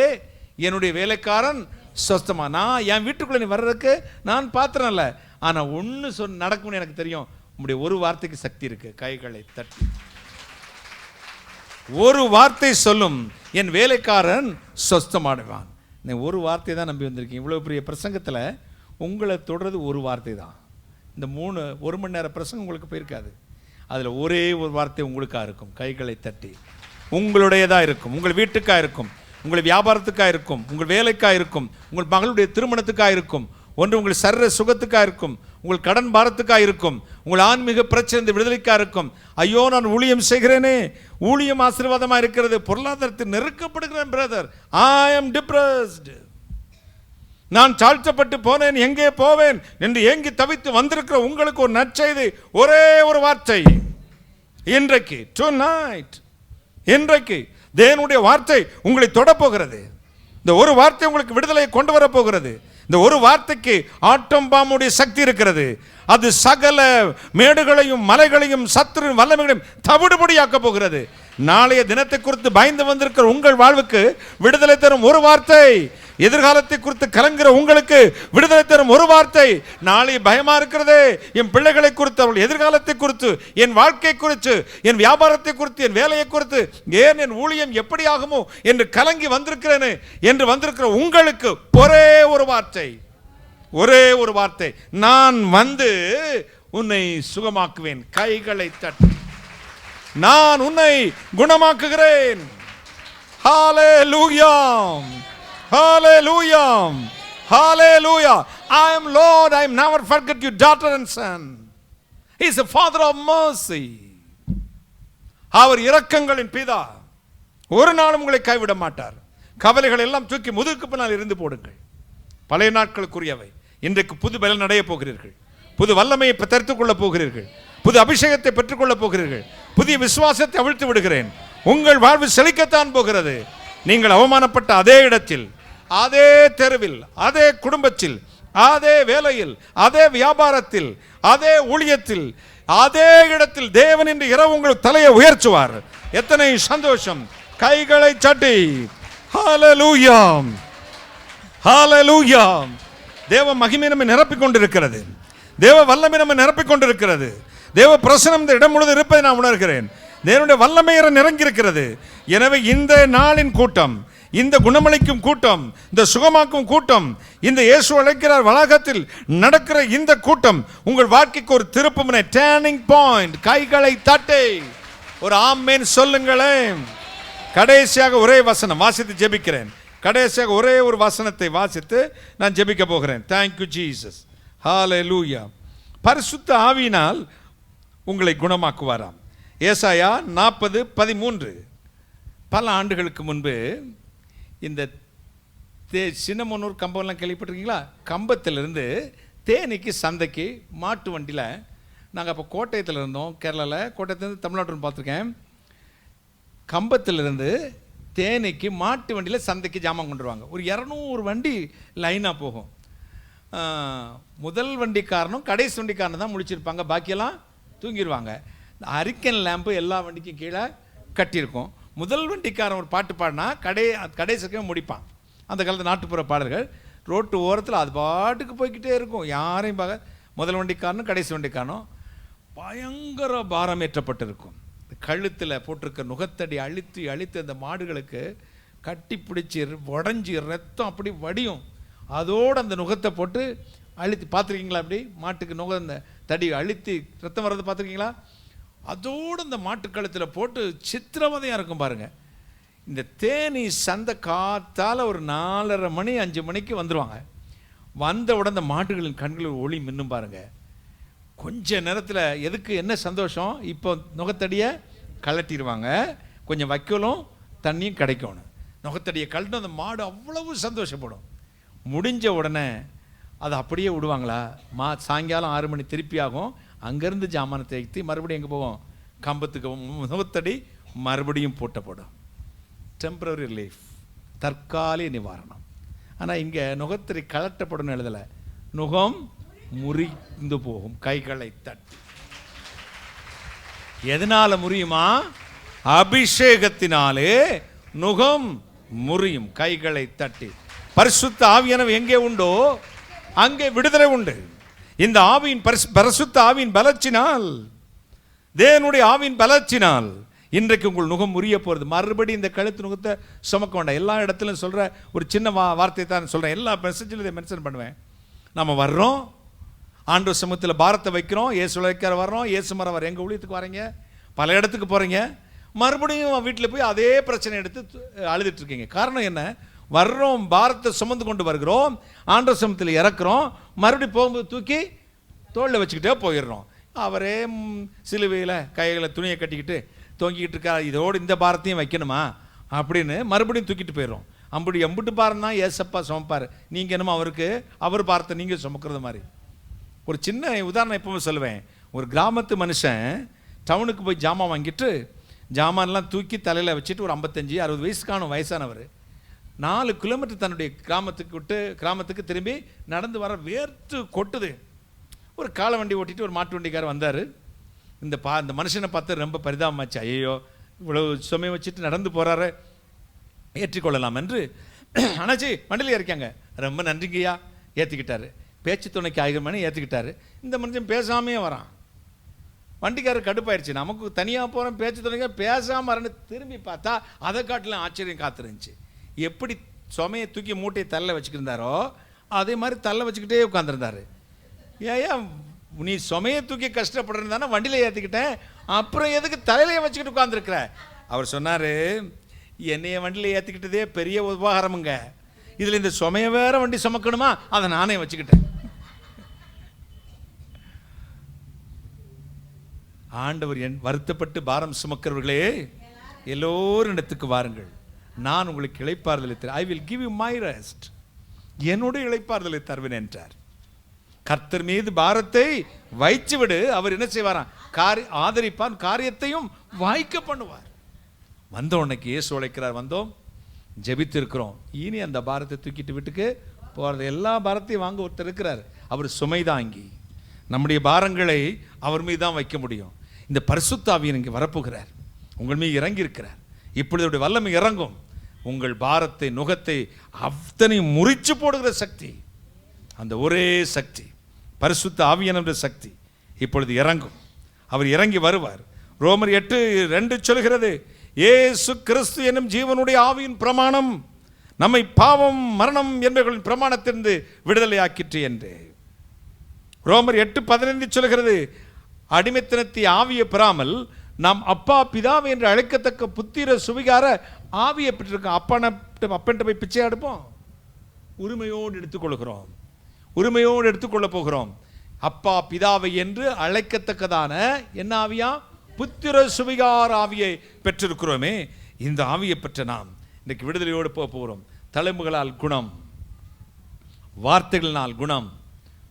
என்னுடைய வேலைக்காரன் சொஸ்தமா. நான் என் வீட்டுக்குள்ள நீ வர்றதுக்கு நான் பாத்திரம் இல்லை, ஆனா ஒன்று நடக்கும்னு எனக்கு தெரியும். உங்களுடைய ஒரு வார்த்தைக்கு சக்தி இருக்கு. கைகளை தட்டி ஒரு வார்த்தை சொல்லும், என் வேலைக்காரன் சொஸ்தமாடுவான். நீ ஒரு வார்த்தை தான் நம்பி வந்திருக்கீங்க. இவ்வளோ பெரிய பிரசங்கத்தில் உங்களை தொடர்றது ஒரு வார்த்தை தான். இந்த 1 மணி நேர பிரசங்கம் உங்களுக்கு போயிருக்காது. அதில் ஒரே ஒரு வார்த்தை உங்களுக்காக இருக்கும். கைகளை தட்டி உங்களுடையதாக இருக்கும், உங்கள் வீட்டுக்காக இருக்கும், உங்கள் வியாபாரத்துக்காக இருக்கும், உங்கள் வேலைக்காக இருக்கும், உங்கள் மகளுடைய திருமணத்துக்காக இருக்கும், ஒன்று உங்கள் சரீர சுகத்துக்காக இருக்கும், உங்கள் கடன் பாரத்துக்காக இருக்கும், உங்கள் ஆன்மீக பிரச்சனை விடுதலைக்காக இருக்கும். ஐயோ நான் ஊழியம் செய்கிறேனே, ஊழியம் ஆசீர்வாதமாக இருக்கிறது, பொருளாதாரத்தில் நெருக்கப்படுகிறேன் பிரதர், ஐ ஆம் டிப்ரெஸ்டு, நான் தாழ்த்தப்பட்டு போனேன், எங்கே போவேன் என்று ஏங்கி தவித்து வந்திருக்கிற உங்களுக்கு ஒரு நற்செய்தி, ஒரே ஒரு வார்த்தை. இன்றைக்கு tonight, இன்றைக்கு தேவனுடைய வார்த்தை உங்களை தொடப்போகிறது. இந்த ஒரு வார்த்தை உங்களுக்கு விடுதலையை கொண்டு வரப்போகிறது. இந்த ஒரு வார்த்தைக்கு ஆட்டம் பாம்புடைய சக்தி இருக்கிறது. அது சகல மேடுகளையும் மலைகளையும் சத்துரு வல்லமைகளையும் தவிடுபடியாக்க போகிறது. நாளைய தினத்தை குறித்து பயந்து வந்திருக்கிற உங்கள் வாழ்வுக்கு விடுதலை தரும் ஒரு வார்த்தை. எதிர்காலத்தை குறித்து கலங்குகிற உங்களுக்கு விடுதலை தரும் ஒரு வார்த்தை. நாளை பயமா இருக்கிறதே, என் பிள்ளைகளை குறித்து, அவர்கள் எதிர்காலத்தை குறித்து, என் வாழ்க்கை குறித்து, என் வியாபாரத்தை குறித்து, என் வேலையை குறித்து, ஏன் என் ஊழியம் எப்படி ஆகுமோ என்று கலங்கி வந்திருக்கிறேன் என்று வந்திருக்கிற உங்களுக்கு ஒரே ஒரு வார்த்தை, ஒரே ஒரு வார்த்தை, நான் வந்து உன்னை சுகமாக்குவேன். கைகளை தட்டி நான் உன்னை குணமாக்குகிறேன். ஹalleluya, hallelujah, hallelujah. I am Lord, I am never forget you, daughter and son. He is a father of mercy. அவர் இரக்கங்களின் பிதா. ஒரு நாளும் உங்களை கைவிட மாட்டார். கவலைகள் எல்லாம் தூக்கி முதுகுக்கு பின்னால் இருந்து போடுங்கள். பழைய நாட்களுக்குரியவை. இன்றைக்கு புது பலன் அடைய போகிறீர்கள், புது வல்லமையை தரித்துக் கொள்ள போகிறீர்கள், புது அபிஷேகத்தை பெற்றுக்கொள்ள போகிறீர்கள், புதிய விசுவாசத்தை அவிழ்த்து விடுகிறேன். உங்கள் வாழ்வு செழிக்கத்தான் போகிறது. நீங்கள் அவமானப்பட்ட அதே இடத்தில், அதே தெருவில், அதே குடும்பத்தில், அதே வேலையில், அதே வியாபாரத்தில், அதே ஊழியத்தில், அதே இடத்தில் தேவன் இன்று இரவு உங்கள் தலையை உயர்த்துவார். எத்தனை சந்தோஷம்! கைகளை தட்டி ஹalleluya, ஹalleluya. தேவ மகிமை நம்மை நிரப்பிக் கொண்டிருக்கிறது, தேவ வல்லமை நம்மை நிரப்பிக் கொண்டிருக்கிறது, தேவ பிரசனம் இந்த இடம் முழுவதும் இருப்பதை நான் உணர்கிறேன். தேவனுடைய வல்லமை நிரங்கி இருக்கிறது. எனவே இந்த நாளின் கூட்டம், இந்த குணமளிக்கும் கூட்டம், இந்த சுகமாக்கும் கூட்டம், இந்த இயேசு அழைக்கிறார் வளாகத்தில் நடக்கிற இந்த கூட்டம் உங்கள் வாழ்க்கைக்கு ஒரு திருப்புமுனை, டர்னிங் பாயிண்ட். கைகளை தட்டி ஒரு ஆமென் சொல்லுங்களேன். கடைசியாக ஒரே வசனம் வாசித்து ஜெபிக்கிறேன். கடைசியாக ஒரே ஒரு வசனத்தை வாசித்து நான் ஜெபிக்க போகிறேன். தேங்க்யூ ஜீசஸ், ஹalleluya. பரிசுத்த ஆவியினால் உங்களை குணமாக்குவாராம். ஏசாயா 40:13. பல ஆண்டுகளுக்கு முன்பு இந்த சின்னமனூர் கம்பம்லாம் கேள்விப்பட்டிருக்கீங்களா? கம்பத்திலிருந்து தேனிக்கு சந்தைக்கு மாட்டு வண்டியில், நாங்கள் அப்போ கோட்டயத்தில் இருந்தோம், கேரளாவில். கோட்டயத்துலேருந்து தமிழ்நாட்டில் பார்த்துருக்கேன். கம்பத்திலிருந்து தேனிக்கு மாட்டு வண்டியில் சந்தைக்கு ஜாமான் கொண்டு வருவாங்க. ஒரு 200 வண்டி லைனாக போகும். முதல் வண்டிக்காரனும் கடைசி வண்டிக்காரனும் தான் முழிச்சிருப்பாங்க, பாக்கியெல்லாம் தூங்கிடுவாங்க. அரிக்கன் லேம்பு எல்லா வண்டிக்கும் கீழே கட்டியிருக்கும். முதல் வண்டிக்காரன் ஒரு பாட்டு பாடினா கடைசிக்கு முடிப்பான். அந்த காலத்து நாட்டுப்புற பாடல்கள் ரோட்டு ஓரத்தில் அது பாட்டுக்கு போய்கிட்டே இருக்கும், யாரையும் பார்க்க. முதல் வண்டிக்காரனும் கடைசி வண்டிக்காரனும் பயங்கர பாரம் ஏற்றப்பட்டிருக்கும். கழுத்தில் போட்டிருக்க நுகத்தடி அழுத்தி அழுத்தி அந்த மாடுகளுக்கு கட்டி பிடிச்சி உடஞ்சி ரத்தம் அப்படி வடியும். அதோடு அந்த நுகத்தை போட்டு அழுத்தி பார்த்துருக்கீங்களா? அப்படி மாட்டுக்கு நுக அந்த தடி அழுத்தி ரத்தம் வர்றது பார்த்துருக்கீங்களா? அதோடு அந்த மாட்டு கழுத்தில் போட்டு சித்திரவதையாக இருக்கும் பாருங்கள். இந்த தேனி சந்தை காத்தால் ஒரு 4:30 மணி 5 மணிக்கு வந்துடுவாங்க. வந்த உடனே அந்த மாட்டுகளின் கண்களில் ஒளி மின்னும் பாருங்கள். கொஞ்ச நேரத்தில் எதுக்கு என்ன சந்தோஷம், இப்போ நுகத்தடியை கலட்டிடுவாங்க, கொஞ்சம் வைக்கலும் தண்ணியும் கிடைக்கணும். நுகத்தடியை கழட்டும் அந்த மாடு அவ்வளவு சந்தோஷப்படும். முடிஞ்ச உடனே அதை அப்படியே விடுவாங்களா? சாயங்காலம் 6 மணி திருப்பி ஆகும். அங்கேருந்து ஜாமானை தேய்த்து மறுபடியும் எங்கே போவோம்? கம்பத்துக்கு. நுகத்தடி மறுபடியும் போட்டப்படும். டெம்பரரி ரிலீஃப், தற்காலிக நிவாரணம். ஆனால் இங்கே நுகத்திரை கலட்டப்படும் எழுதலை, நுகம் முறிந்து போகும். கைகளை தட்டி. எதனால முறியுமா? அபிஷேகத்தினாலே நுகம் முறியும். கைகளை தட்டி. பரிசுத்த ஆவியானவர் எங்கே உண்டோ அங்கே விடுதலை உண்டு. இந்த ஆவியின் பரிசுத்த ஆவியின் பலத்தினால், தேவனுடைய ஆவியின் பலத்தினால் இன்றைக்கு உங்கள் நுகம் முறிய போகிறது. மறுபடியும் இந்த கழுத்து நுகத்தை சுமக்க வேண்டாம். எல்லா இடத்துலையும் சொல்கிற ஒரு சின்ன வார்த்தை தான் சொல்கிறேன். எல்லா மெசேஜிலும் இதை மென்ஷன் பண்ணுவேன். நம்ம வர்றோம், ஆண்டவர் சமூகத்தில் பாரத்தை வைக்கிறோம், இயேசு உழைக்கிற வர்றோம், இயேசு மரம் வர எங்கள் ஊழியத்துக்கு வரீங்க, பல இடத்துக்கு போகிறீங்க, மறுபடியும் வீட்டில் போய் அதே பிரச்சனை எடுத்து அழுதுட்டு இருக்கீங்க. காரணம் என்ன? வர்றோம், பாரத்தை சுமந்து கொண்டு வருகிறோம், ஆண்டவர் சமூகத்தில் இறக்குறோம், மறுபடியும் போகும்போது தூக்கி தோளில் வச்சுக்கிட்டே போயிடுறோம். அவரே சிலுவையில் கைகளை துணியை கட்டிக்கிட்டு தொங்கிக்கிட்டு இருக்கார், இதோடு இந்த பாரத்தையும் வைக்கணுமா அப்படின்னு மறுபடியும் தூக்கிட்டு போயிடுறோம். எம்பிட்டு பாரம் தான் ஏசப்பா சுமப்பார், நீங்கள் என்னமோ அவர் பாரத்தை நீங்கள் சுமக்கிறது மாதிரி. ஒரு சின்ன உதாரணம் எப்பவும் சொல்லுவேன். ஒரு கிராமத்து மனுஷன் டவுனுக்கு போய் ஜாமான் வாங்கிட்டு ஜாமான்லாம் தூக்கி தலையில் வச்சுட்டு ஒரு 55-60 வயசுக்கான வயசானவர் 4 கிலோமீட்டர் தன்னுடைய கிராமத்துக்கு திரும்பி நடந்து வர வேர்த்து கொட்டுது. ஒரு காலை வண்டி ஓட்டிட்டு ஒரு மாட்டு வண்டிக்காரர் வந்தார். இந்த மனுஷனை பார்த்து ரொம்ப பரிதாபமாச்சு. ஐயோ, இவ்வளவு சுமையை வச்சுட்டு நடந்து போகிறாரு, ஏற்றிக்கொள்ளலாம் என்று அண்ணாச்சி வண்டியில் இருக்காங்க. ரொம்ப நன்றிங்கய்யா, ஏற்றிக்கிட்டாரு. பேச்சு துணைக்கு 1000 மணி ஏற்றுக்கிட்டாரு. இந்த மனுஷன் பேசாமையே வரான். வண்டிக்காரர் கடுப்பாயிருச்சு. நமக்கு தனியாக போகிறோம், பேச்சு துணைக்காக பேசாமல் வரன்னு திரும்பி பார்த்தா அதை காட்டிலும் ஆச்சரியம் காத்துருந்துச்சு. எப்படி சுமையை தூக்கி மூட்டையை தள்ள வச்சுக்கிருந்தாரோ அதே மாதிரி தள்ள வச்சுக்கிட்டே உட்காந்துருந்தாரு. ஏன் நீ சுமையை தூக்கி கஷ்டப்படுறதானே வண்டியில் ஏற்றிக்கிட்டேன், அப்புறம் எதுக்கு தலையிலையே வச்சுக்கிட்டு உட்காந்துருக்குற? அவர் சொன்னார், என்னைய வண்டியில் ஏற்றிக்கிட்டதே பெரிய உபகாரமுங்க, இதில் இந்த சுமையை வேற வண்டி சுமக்கணுமா, அதை நானே வச்சுக்கிட்டேன். ஆண்டவர் வருத்தப்பட்டு பாரம் சுமக்கிறவர்களே எல்லோரும் இடத்துக்கு வாருங்கள், நான் உங்களுக்கு இளைப்பாறுதலை தருவேன். I will give you my rest. என்னுடைய இளைப்பாறுதலை தருவேன் என்றார். கர்த்தர் மீது பாரத்தை வைத்து விடு, அவர் என்ன செய்வாராம்? ஆதரிப்பான், காரியத்தையும் வாய்க்க பண்ணுவார். வந்தோம், உனக்கு இயேசு உழைக்கிறார், வந்தோம், ஜெபித்திருக்கிறோம். இனி அந்த பாரத்தை தூக்கிட்டு வீட்டுக்கு போகிறது. எல்லா பாரத்தையும் வாங்க ஒருத்தர் இருக்கிறார், அவர் சுமைதாங்கி. நம்முடைய பாரங்களை அவர் மீது தான் வைக்க முடியும். இந்த பரிசுத்த ஆவியானவர் இங்கே வரப்போகிறார், உங்கள் மீது இறங்கி இருக்கிறார். இப்பொழுது வல்லமை இறங்கும். உங்கள் பாரத்தை, நுகத்தை அத்தனை முறிச்சு போடுகிற சக்தி, அந்த ஒரே சக்தி பரிசுத்த ஆவியானவர் சக்தி இப்பொழுது இறங்கும். அவர் இறங்கி வருவார். ரோமர் 8:2 சொல்கிறது, இயேசு கிறிஸ்து என்னும் ஜீவனுடைய ஆவியின் பிரமாணம் நம்மை பாவம் மரணம் என்பவர்களின் பிரமாணத்திலிருந்து விடுதலை ஆக்கிற்று என்று. ரோமர் 8:15 சொல்கிறது, அடிமைத்தனத்தை ஆவியை பெறாமல் நாம் அப்பா பிதாவை என்று அழைக்கத்தக்க புத்திர சுவிகார ஆவியை பெற்றிருக்கோம். அப்பன்ட்ட போய் பிச்சை எடுப்போம், உரிமையோடு எடுத்துக்கொள்கிறோம், உரிமையோடு எடுத்துக்கொள்ள போகிறோம். அப்பா பிதாவை என்று அழைக்கத்தக்கதான என்ன ஆவியா? புத்திர சுவிகார ஆவியை பெற்றிருக்கிறோமே. இந்த ஆவியை பெற்ற நாம் இன்றைக்கு விடுதலையோடு போக போகிறோம். தலைமுகளால் குணம், வார்த்தைகளினால் குணம்,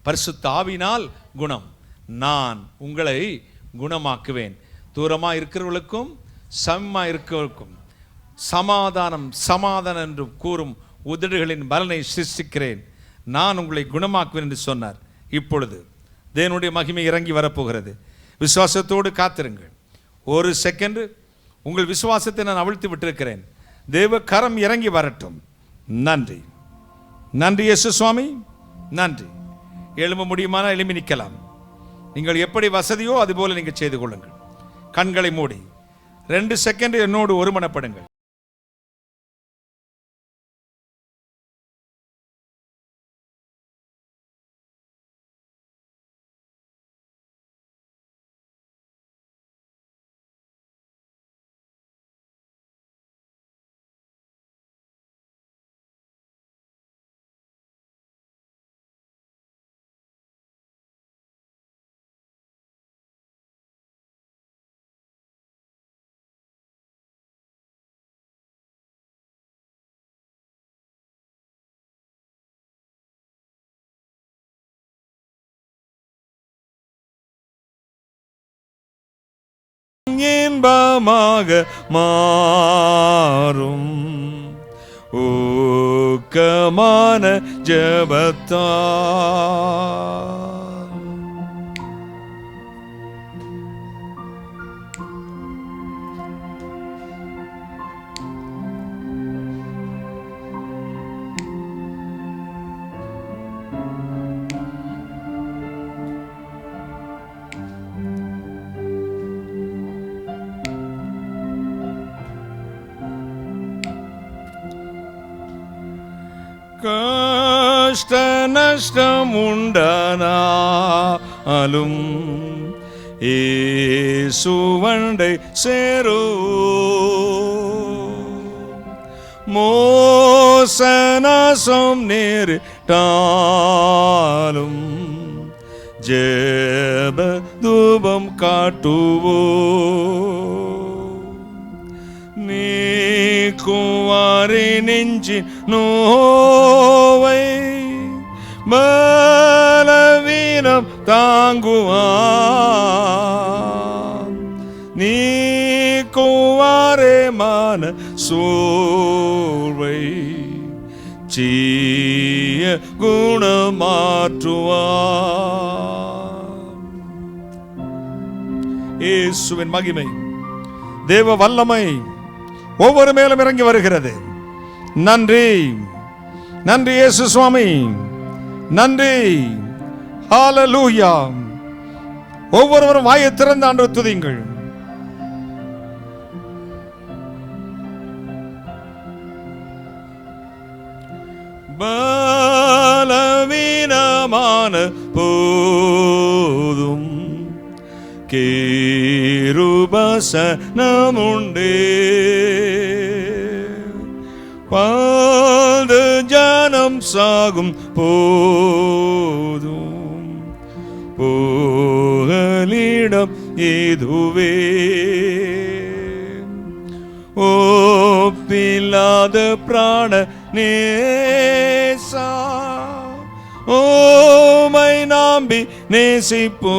பரிசுத்த ஆவியினால் குணம். நான் உங்களை குணமாக்குவேன். தூரமாக இருக்கிறவர்களுக்கும் சமமாக இருக்கிறவர்களுக்கும் சமாதானம் சமாதானம் என்று கூறும் உதடுகளின் பலனை சிருஷ்டிக்கிறேன், நான் உங்களை குணமாக்குவேன் என்று சொன்னார். இப்பொழுது தேவனுடைய மகிமை இறங்கி வரப்போகிறது. விசுவாசத்தோடு காத்திருங்கள். ஒரு செகண்ட் உங்கள் விசுவாசத்தை நான் அவிழ்த்து விட்டிருக்கிறேன். தேவ கரம் இறங்கி வரட்டும். நன்றி, நன்றி இயேசு சுவாமி, நன்றி. எழும்ப முடியுமானால் எழும்பி நிற்கலாம். நீங்கள் எப்படி வசதியோ அதுபோல நீங்கள் செய்து கொள்ளுங்கள். கண்களை மூடி 2 செகண்ட் என்னோடு ஒருமனப்படுங்கள். இன்பமாக மாறும். ஓ இரக்கமான ஜெபத்தால் கஷ்ட நஷ்டம் உண்டானாலும் இயேசுவண்டை சேரோ மோசநாசம் நேரிட்டாலும் ஜெப தூபம் காட்டுவோ நீக்குவாரே நெஞ்சின் நோவை பலவீனம் தாங்குவான் நீக்குவாரே மான சோர்வை சீய குணமாற்றுவான். இயேசுவின் மகிமை தேவ வல்லமை ஒவ்வொரு மேலும் இறங்கி வருகிறது. நன்றி நன்றி இயேசு சுவாமி, நன்றி. ஹல்லேலூயா. ஒவ்வொருவரும் வாயை திறந்து ஆண்டவரை துதியுங்கள். பலவீனமான போதும் கிருபசனமுண்டே பாது ஜனம் சாகும் போதும் புகலிடம் இதுவே ஒப்பில்லாத பிராண நேசா ஓமை நாம்பி நேசிப்போம்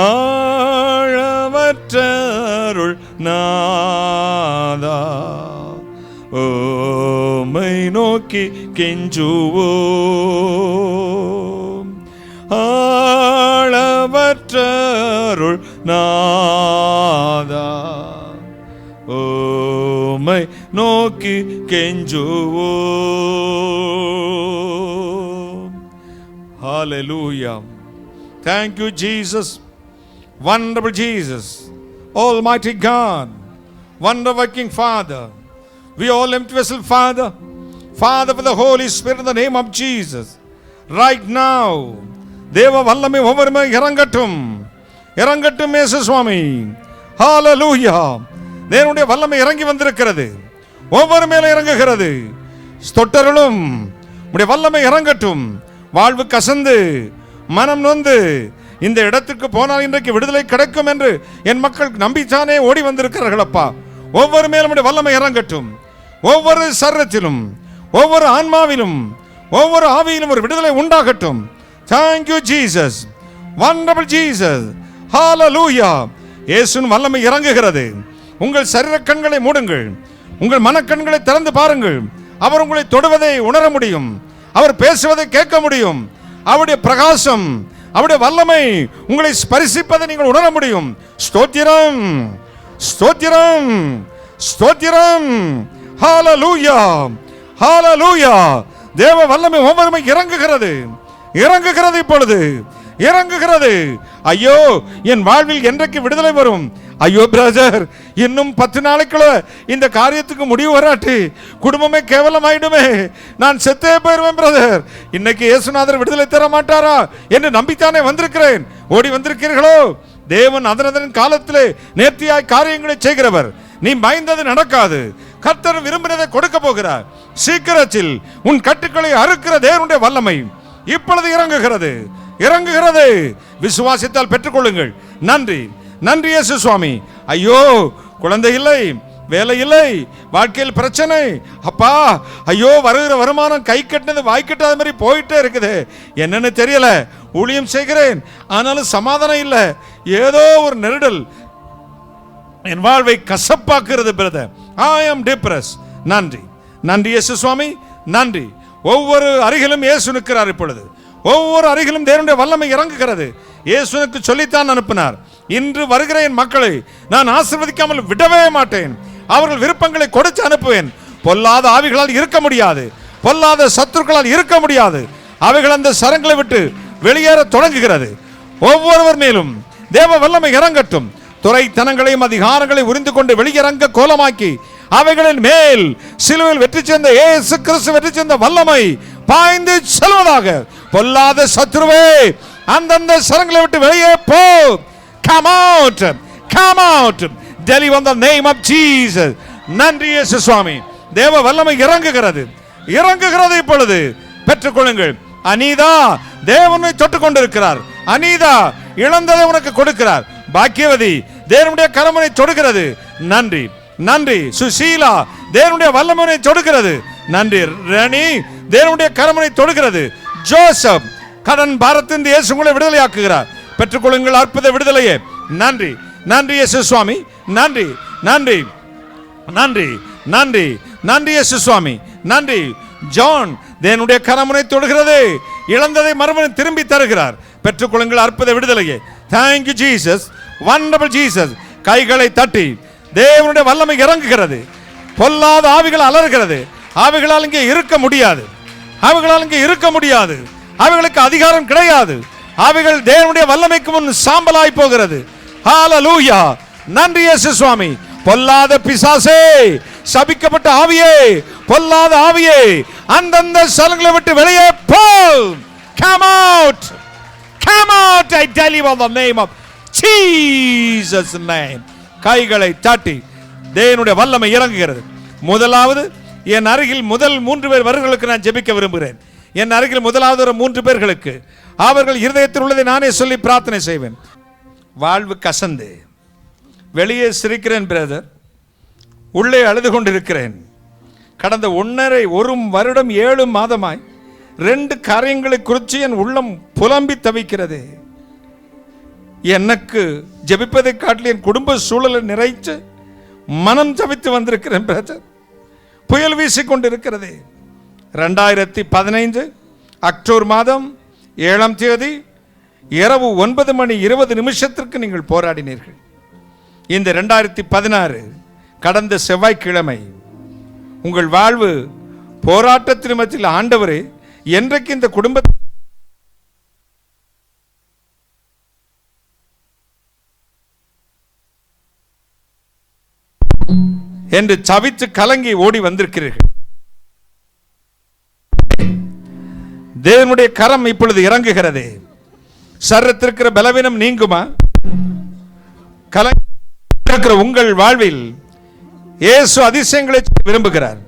ஆழவற்ற அருள் நாதா ஓமை நோக்கி கெஞ்சுவோம் ஆழவற்ற அருள் நாதா ஓமை நோக்கி கெஞ்சுவோம். Hallelujah. Thank you, Jesus. Wonderful Jesus, Almighty God, wonder-working Father. We all empty vessel, Father. Father, for the Holy Spirit, in the name of Jesus. Right now, தேவ வல்லமை ஒவ்வொருமே இறங்கட்டும், இறங்கட்டும் இயேசு சுவாமி. Hallelujah. தேவனுடைய வல்லமை இறங்கி வந்திருக்கிறது, ஒவ்வொரு மேல இறங்குகிறது. ஸ்தோத்திரலும் உடைய வல்லமை இறங்கட்டும். வாழ்வு கசந்து மனம் நொந்து இந்த இடத்துக்கு போனால் இன்றைக்கு விடுதலை கிடைக்கும் என்று என் மக்கள் நம்பித்தானே ஓடி வந்திருக்கிறார்கள். அப்பா, ஒவ்வொரு மேலும் உடைய வல்லமை இறங்கட்டும். ஒவ்வொரு சரீரத்திலும், ஒவ்வொரு ஆன்மாவிலும், ஒவ்வொரு ஆவியிலும் ஒரு விடுதலை உண்டாகட்டும். Thank you, Jesus. Wonderful Jesus. Hallelujah. இயேசுவின் வல்லமை இறங்குகிறது. உங்கள் சரீர கண்களை மூடுங்கள், உங்கள் மனக்கண்களை திறந்து பாருங்கள். அவர் உங்களை தொடுவதை உணர முடியும், அவர் பேசுவதை கேட்க முடியும். அவருடைய பிரகாசம், அவருடைய வல்லமை உங்களை ஸ்பரிசிப்பதை நீங்கள் உணர முடியும். ஸ்தோத்திரம், ஸ்தோத்திரம், ஸ்தோத்திரம். ஹல்லேலூயா, ஹல்லேலூயா. தேவ வல்லமை ஒவ்வொருமை இறங்குகிறது, இறங்குகிறது, இப்பொழுது இறங்குகிறது. ஐயோ, என் வாழ்வில் என்றைக்கு விடுதலை வரும்? ஐயோ பிரதர், இன்னும் 10 நாளைக்குள்ள இந்த காரியத்துக்கு முடிவு வராட்டி குடும்பமே கேவலமாயிடுமே, நான் செத்தே போயிருவேன் பிரதர். இன்னைக்கு இயேசுநாதர் விடுதலை தர மாட்டாரா என்று நம்பித்தானே வந்திருக்கிறேன். ஓடி வந்திருக்கிறீர்களோ? தேவன் அதனதன் காலத்திலே நேர்த்தியாய் காரியங்களை செய்கிறவர். நீ பயந்தது நடக்காது. கர்த்தர் விரும்பினதை கொடுக்க போகிறார். சீக்கிரத்தில் உன் கட்டுக்களை அறுக்கிற தேவனுடைய வல்லமை இப்பொழுது இறங்குகிறது, இறங்குகிறது. விசுவாசித்தால் பெற்றுக்கொள்ளுங்கள். நன்றி, நன்றி இயேசு சுவாமி. ஐயோ, குழந்தை இல்லை, வேலை இல்லை, வாழ்க்கையில் பிரச்சனை. அப்பா, ஐயோ, வருகிற வருமானம் கை கட்டினது வாய் கட்டாத மாதிரி போயிட்டே இருக்குது. என்னன்னு தெரியல. ஊழியம் செய்கிறேன், ஆனாலும் சமாதானம் இல்லை. ஏதோ ஒரு நெருடல் என் வாழ்வை கசப்பாக்குறது பிரதர். I am depressed. நன்றி. நன்றி இயேசு சுவாமி, நன்றி. ஒவ்வொரு அருகிலும் இயேசு நிற்கிறார். இப்பொழுது ஒவ்வொரு அருகிலும் தேவனுடைய வல்லமை இறங்குகிறது. இயேசுனுக்கு சொல்லித்தான் அனுப்பினார், இன்று வருகிற என் மக்களை நான் ஆசீர்வதிக்காமல் விடவே மாட்டேன், அவர்கள் விருப்பங்களை கொடுத்து அனுப்புவேன். பொல்லாத ஆவிகளால் இருக்க முடியாது, பொல்லாத சத்துருக்களால் இருக்க முடியாது. அவைகள் அந்த சரங்களை விட்டு வெளியேற தொடங்குகிறது. ஒவ்வொருவர் மேலும் தேவ வல்லமை இறங்கட்டும். துறைத்தனங்களையும் அதிகாரங்களையும் உரிந்து கொண்டு வெளியிறங்க கோலமாக்கி அவைகளின் மேல் சிலுவையில் வெற்றி சேர்ந்த இயேசு கிறிஸ்து வெற்றி சேர்ந்த வல்லமை பாய்ந்து செல்வதாக. பொல்லாத சத்துருவே, அந்தந்த சரங்களை விட்டு வெளியே போ. Come out, come out, deliver in the name of Jesus. நன்றி இயேசு சுவாமி. தேவ வல்லமை இறங்குகிறது, இறங்குகிறது. இப்பொழுது பெற்றுக்கொள்ளுங்கள். அனீதா தேவனை தொட்டுக் கொண்டிருக்கிறார். அனீதா இழந்ததை உனக்கு கொடுக்கிறார். பாக்கியவதி தேவனுடைய கரமனை தொடுகிறது. நன்றி, நன்றி. சுசீலா தேவனுடைய வல்லமனை தொடுகிறது. நன்றி. ரணி தேவனுடைய கரமனை தொடுகிறது. ஜோசப் கடன் பாரத்திலிருந்து இயேசு உங்களை விடுதலையாக்குகிறார். பெற்றுக்கொள்ளுங்கள் அற்புத விடுதலையே. நன்றி, நன்றி இயேசு சுவாமி. நன்றி, நன்றி, நன்றி, நன்றி, நன்றி இயேசு சுவாமி. நன்றி. ஜான் தேவனுடைய கரமுனை தொடுகிறது. இழந்ததை மறுபடியும் திரும்பி தருகிறார். பெற்றுக்கொள்ளுங்கள் அற்புத விடுதலையே. Thank you Jesus, wonderful Jesus. கைகளை தட்டி தேவனுடைய வல்லமை இறங்குகிறது. பொல்லாத ஆவிகள் அலறுகிறது. அவைகளால் இங்கே இருக்க முடியாது, அவைகளால் இங்கே இருக்க முடியாது. அவைகளுக்கு அதிகாரம் கிடையாது. அவைகள் தேவனுடைய வல்லமைக்கு முன் சாம்பலாய் போகிறது. ஹalleluya. நன்றி இயேசு சுவாமி. பொல்லாத பிசாசே, சபிக்கப்பட்ட ஆவியே, பொல்லாத ஆவியே, அந்தந்த ஸ்தலங்களை விட்டு வெளியே போ. Come out, come out, I tell you in the name of Jesus name. கைகளை தட்டி தேவனுடைய வல்லமை இறங்குகிறது. முதலாவது என் அருகில் முதல் 3 பேர் வருகளுக்கு நான் ஜெபிக்க விரும்புகிறேன். என் அருகில் முதலாவது ஒரு 3 பேர்களுக்கு அவர்கள் இருதயத்தில் உள்ளதை நானே சொல்லி பிரார்த்தனை செய்வேன். வாழ்வு கசந்து வெளியே சிரிக்கிறேன் பிரதர், உள்ளே அழுது கொண்டிருக்கிறேன். கடந்த 1 வருடம் 7 மாதமாய் 2 காரியங்களை குறித்து என் உள்ளம் புலம்பி தவிக்கிறது. எனக்கு ஜெபிப்பதை காட்டில் என் குடும்ப சூழலை நிறைச்சு மனம் தவித்து வந்திருக்கிறேன் பிரதர். புயல் வீசிக்கொண்டிருக்கிறது. 2015 அக்டோபர் மாதம் 7ஆம் தேதி இரவு 9:20 நீங்கள் போராடினீர்கள். இந்த 2016 கடந்த செவ்வாய்க்கிழமை உங்கள் வாழ்வு போராட்டத்தின் மத்தியில் ஆண்டவரே என்றைக்கு இந்த குடும்பத்தை என்று சவித்து கலங்கி ஓடி வந்திருக்கிறீர்கள். தேவனுடைய கரம் இப்பொழுது இறங்குகிறது. சரீரத்திற்கிற பலவீனம் நீங்குமா? கலங்கிற உங்கள் வாழ்வில் இயேசு அதிசயங்களை விரும்புகிறார்.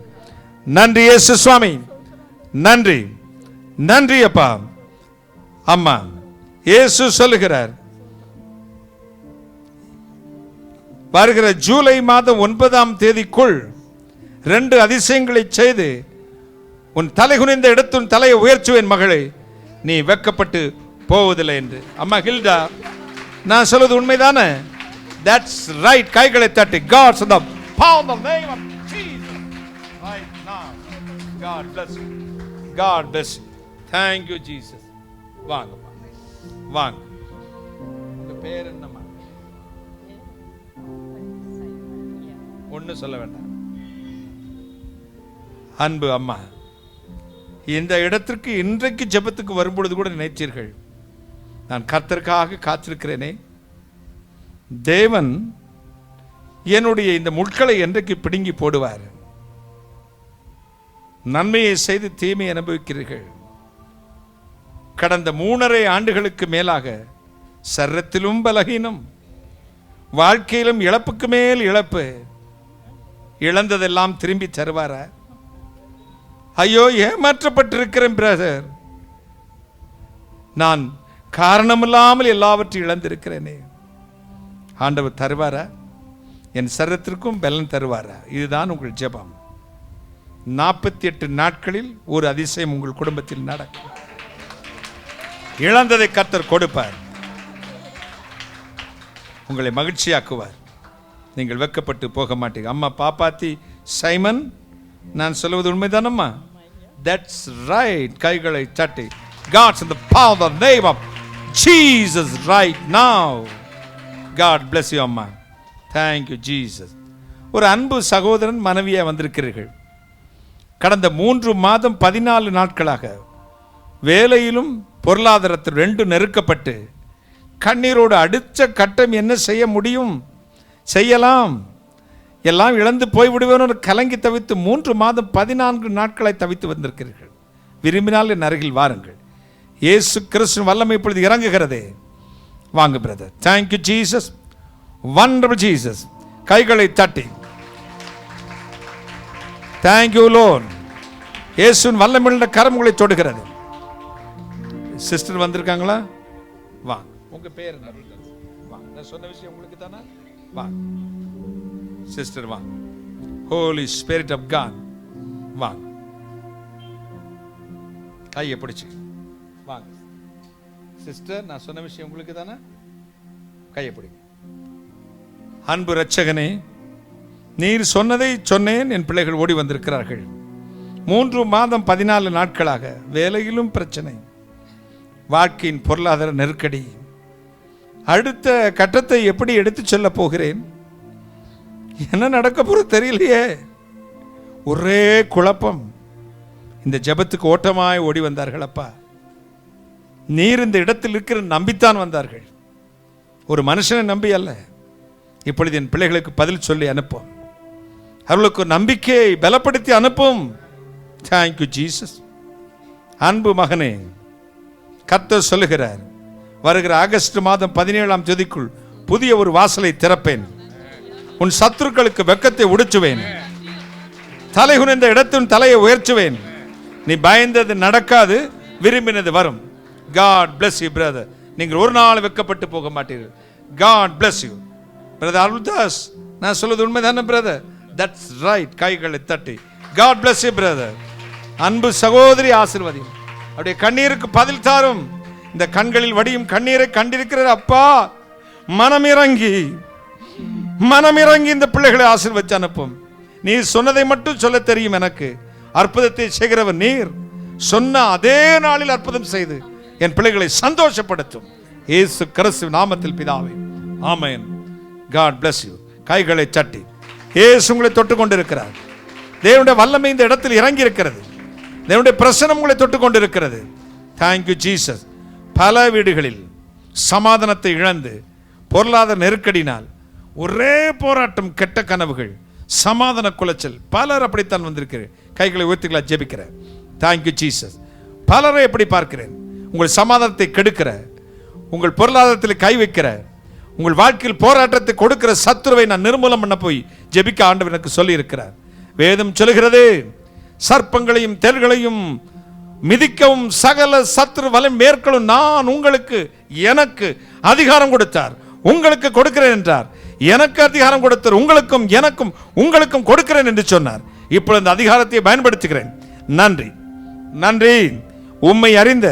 நன்றி இயேசு சுவாமி. நன்றி, நன்றி அப்பா. அம்மா இயேசு சொல்லுகிறார், வருகிற ஜூலை மாதம் 9ஆம் தேதிக்குள் 2 அதிசயங்களை செய்து உன் தலை குனிந்த இடத்துன் தலையை உயர்ச்சுவேன் மகளே, நீ வெக்கப்பட்டு போவதில்லை என்று. அம்மா ஹில்டா, நான் சொல்வது உண்மைதானே? That's right. கைகளை தட்டி God in the power of the name of Jesus right now. God bless you. God bless you. Thank you Jesus. வாங்க வாங்க. உங்க பேர் என்னம்மா? ஒண்ணு சொல்ல வேண்டாம். அன்பு அம்மா, இந்த இடத்திற்கு இன்றைக்கு ஜெபத்துக்கு வரும்பொழுது கூட நினைத்தீர்கள், நான் கர்த்தருக்காக காத்திருக்கிறேனே, தேவன் என்னுடைய இந்த முட்களை என்றைக்கு பிடுங்கி போடுவார். நன்மையை செய்து தீமை அனுபவிக்கிறீர்கள். கடந்த 3.5 ஆண்டுகளுக்கு மேலாக சரீரத்திலும் பலகீனம், வாழ்க்கையிலும் இழப்புக்கு மேல் இழப்பு. இழந்ததெல்லாம் திரும்பி தருவாரா? ஐயோ, ஏமாற்றப்பட்டிருக்கிறேன் பிரதர், நான் காரணமில்லாமல் எல்லாவற்றையும் இழந்திருக்கிறேனே. ஆண்டவர் தருவாரா? என் சரீரத்திற்கும் பலன் தருவாரா? இதுதான் உங்கள் ஜெபம். 48 நாட்களில் ஒரு அதிசயம் உங்கள் குடும்பத்தில் நடக்கும். இழந்ததை கர்த்தர் கொடுப்பார், உங்களை மகிழ்ச்சியாக்குவார். நீங்கள் வெக்கப்பட்டு போக மாட்டீங்க. அம்மா பாப்பாத்தி சைமன், நான் சொல்வது உண்மைதானம்மா? That's right. கைகளை தட்டி God's in the power of the name of Jesus right now. God bless you அம்மா. Thank you Jesus. ஒரு அன்பு சகோதரன் மனைவியா வந்திருக்கிறீர்கள். கடந்த 3 மாதம் 14 நாட்களாக வேலையிலும் பொருளாதாரத்தில் 2 நெருக்கப்பட்டு கண்ணீரோடு அடுத்த கட்டம் என்ன செய்ய முடியும், செய்யலாம், எல்லாம் இழந்து போய்விடுவேன் கலங்கி தவித்து 3 மாதம் 14 நாட்களை தவித்து வந்திருக்கிறீர்கள். விரும்பினால் என் அருகில் வாருங்கள். இயேசு கிறிஸ்துவின் வல்லமை இப்பொழுது இறங்குகிறதே. வாங்க brother. Thank you Jesus. Wonderful Jesus. கைகளை தட்டி தேங்க்யூ லோன். இயேசுவின் வல்லமையுள்ள கரம் உங்களை தொடுகிறது. சிஸ்டர் வந்திருக்காங்களா? வாங்க. உங்க பேர் என்ன? வாங்க. நான் சொன்ன விஷயம் உங்களுக்கு தானே? வாங்க சிஸ்டர், வாங்க. ஹோலி ஸ்பிரிட் ஆஃப் காட், வாங்க. கையை பிடிச்சு வாங்க. சிஸ்டர், நான் சொன்ன விஷயம் உங்களுக்கு தானே? கையை பிடிங்க. அன்பு இரட்சகனே, நீர் சொன்னதை சொன்னேன். என் பிள்ளைகள் ஓடி வந்திருக்கிறார்கள். 3 மாதம் 14 நாட்களாக வேலையிலும் பிரச்சனை, வாழ்க்கையின் பொருளாதார நெருக்கடி. அடுத்த கட்டத்தை எப்படி எடுத்து செல்ல போகிறேன், என்ன நடக்க போறது தெரியலையே, ஒரே குழப்பம். இந்த ஜெபத்துக்கு ஓட்டமாய் ஓடி வந்தார்கள். அப்பா, நீர் இந்த இடத்தில் இருக்கிற நம்பித்தான் வந்தார்கள். ஒரு மனுஷனை நம்பி அல்ல. இப்பொழுது என் பிள்ளைகளுக்கு பதில் சொல்லி அனுப்பும். அவர்களுக்கு நம்பிக்கையை பலப்படுத்தி அனுப்பும். Thank you Jesus. அன்பு மகனே, கர்த்தர் சொல்லுகிறார், வருகிற ஆகஸ்ட் மாதம் 17ஆம் தேதிக்குள் புதிய ஒரு வாசலை திறப்பேன். உன் சத்துருக்களுக்கு வெட்கத்தை உடைச்சுவேன். தலைகுனிந்த இடத்தின் தலையை உயர்த்துவேன். நீ பயந்தது நடக்காது, விரும்பினது வரும். God bless you brother. நீங்கள் ஒரு நாள் வெட்கப்பட்டு போக மாட்டீர்கள். God bless you brother Aruldas. நான் சொல்வது உண்மைதானே பிரதர்? That's right. கைகளை தட்டி God bless you brother. அன்பு சகோதரி ஆசீர்வதி. அப்படியே கண்ணீருக்கு பதில் தாரும். இந்த கண்களில் வடியும் கண்ணீரை கண்டிருக்கிற அப்பா, மனமிறங்கி இந்த பிள்ளைகளை ஆசீர்வதித்து அனுப்பும். நீர் சொன்னதை மட்டும் சொல்ல தெரியும் எனக்கு. அற்புதத்தை செய்கிறவர் நீர். சொன்ன அதே நாளில் அற்புதம் செய்து என் பிள்ளைகளை சந்தோஷப்படுத்தும். இயேசு கிறிஸ்துவின் நாமத்தில் பிதாவே, ஆமென். God bless you. கைகளை தட்டி இயேசு உங்களை தொட்டு கொண்டிருக்கிறார். தேவனுடைய வல்லமை இந்த இடத்தில் இறங்கி இருக்கிறது. தேவனுடைய பிரசன்னம் உங்களை தொட்டு கொண்டிருக்கிறது. Thank you Jesus. பல வீடுகளில் சமாதானத்தை இழந்து பொருளாதார நெருக்கடினால் ஒரே போராட்டம், கெட்ட கனவுகள், சமாதான குலைச்சல். பலர் அப்படித்தான் வந்திருக்கிறேன். கைகளை உயர்த்துக்களா ஜெபிக்கிறேன். Thank you Jesus. பலரை எப்படி பார்க்கிறேன், உங்கள் சமாதானத்தை கெடுக்கிற, உங்கள் பொருளாதாரத்தில் கை வைக்கிற, உங்கள் வாழ்க்கையில் போராட்டத்தை கொடுக்கிற சத்துருவை நான் நிர்மூலம் பண்ண போய் ஜெபிக்க ஆண்டவர் எனக்கு சொல்லி இருக்கிறார். வேதம் சொல்லுகிறது, சர்ப்பங்களையும் தேள்களையும் மிதிக்கவும் சகல சத்துரு வலை மேற்கொள்ளும் நான் உங்களுக்கு எனக்கு அதிகாரம் கொடுத்தார், உங்களுக்கு கொடுக்கிறேன் என்றார். எனக்கு அதிகாரம் கொடுத்தார், உங்களுக்கும் எனக்கும் உங்களுக்கும் கொடுக்கிறேன் என்று சொன்னார். இப்பொழுது அந்த அதிகாரத்தை பயன்படுத்துகிறேன். நன்றி, நன்றி. உம்மை அறிந்த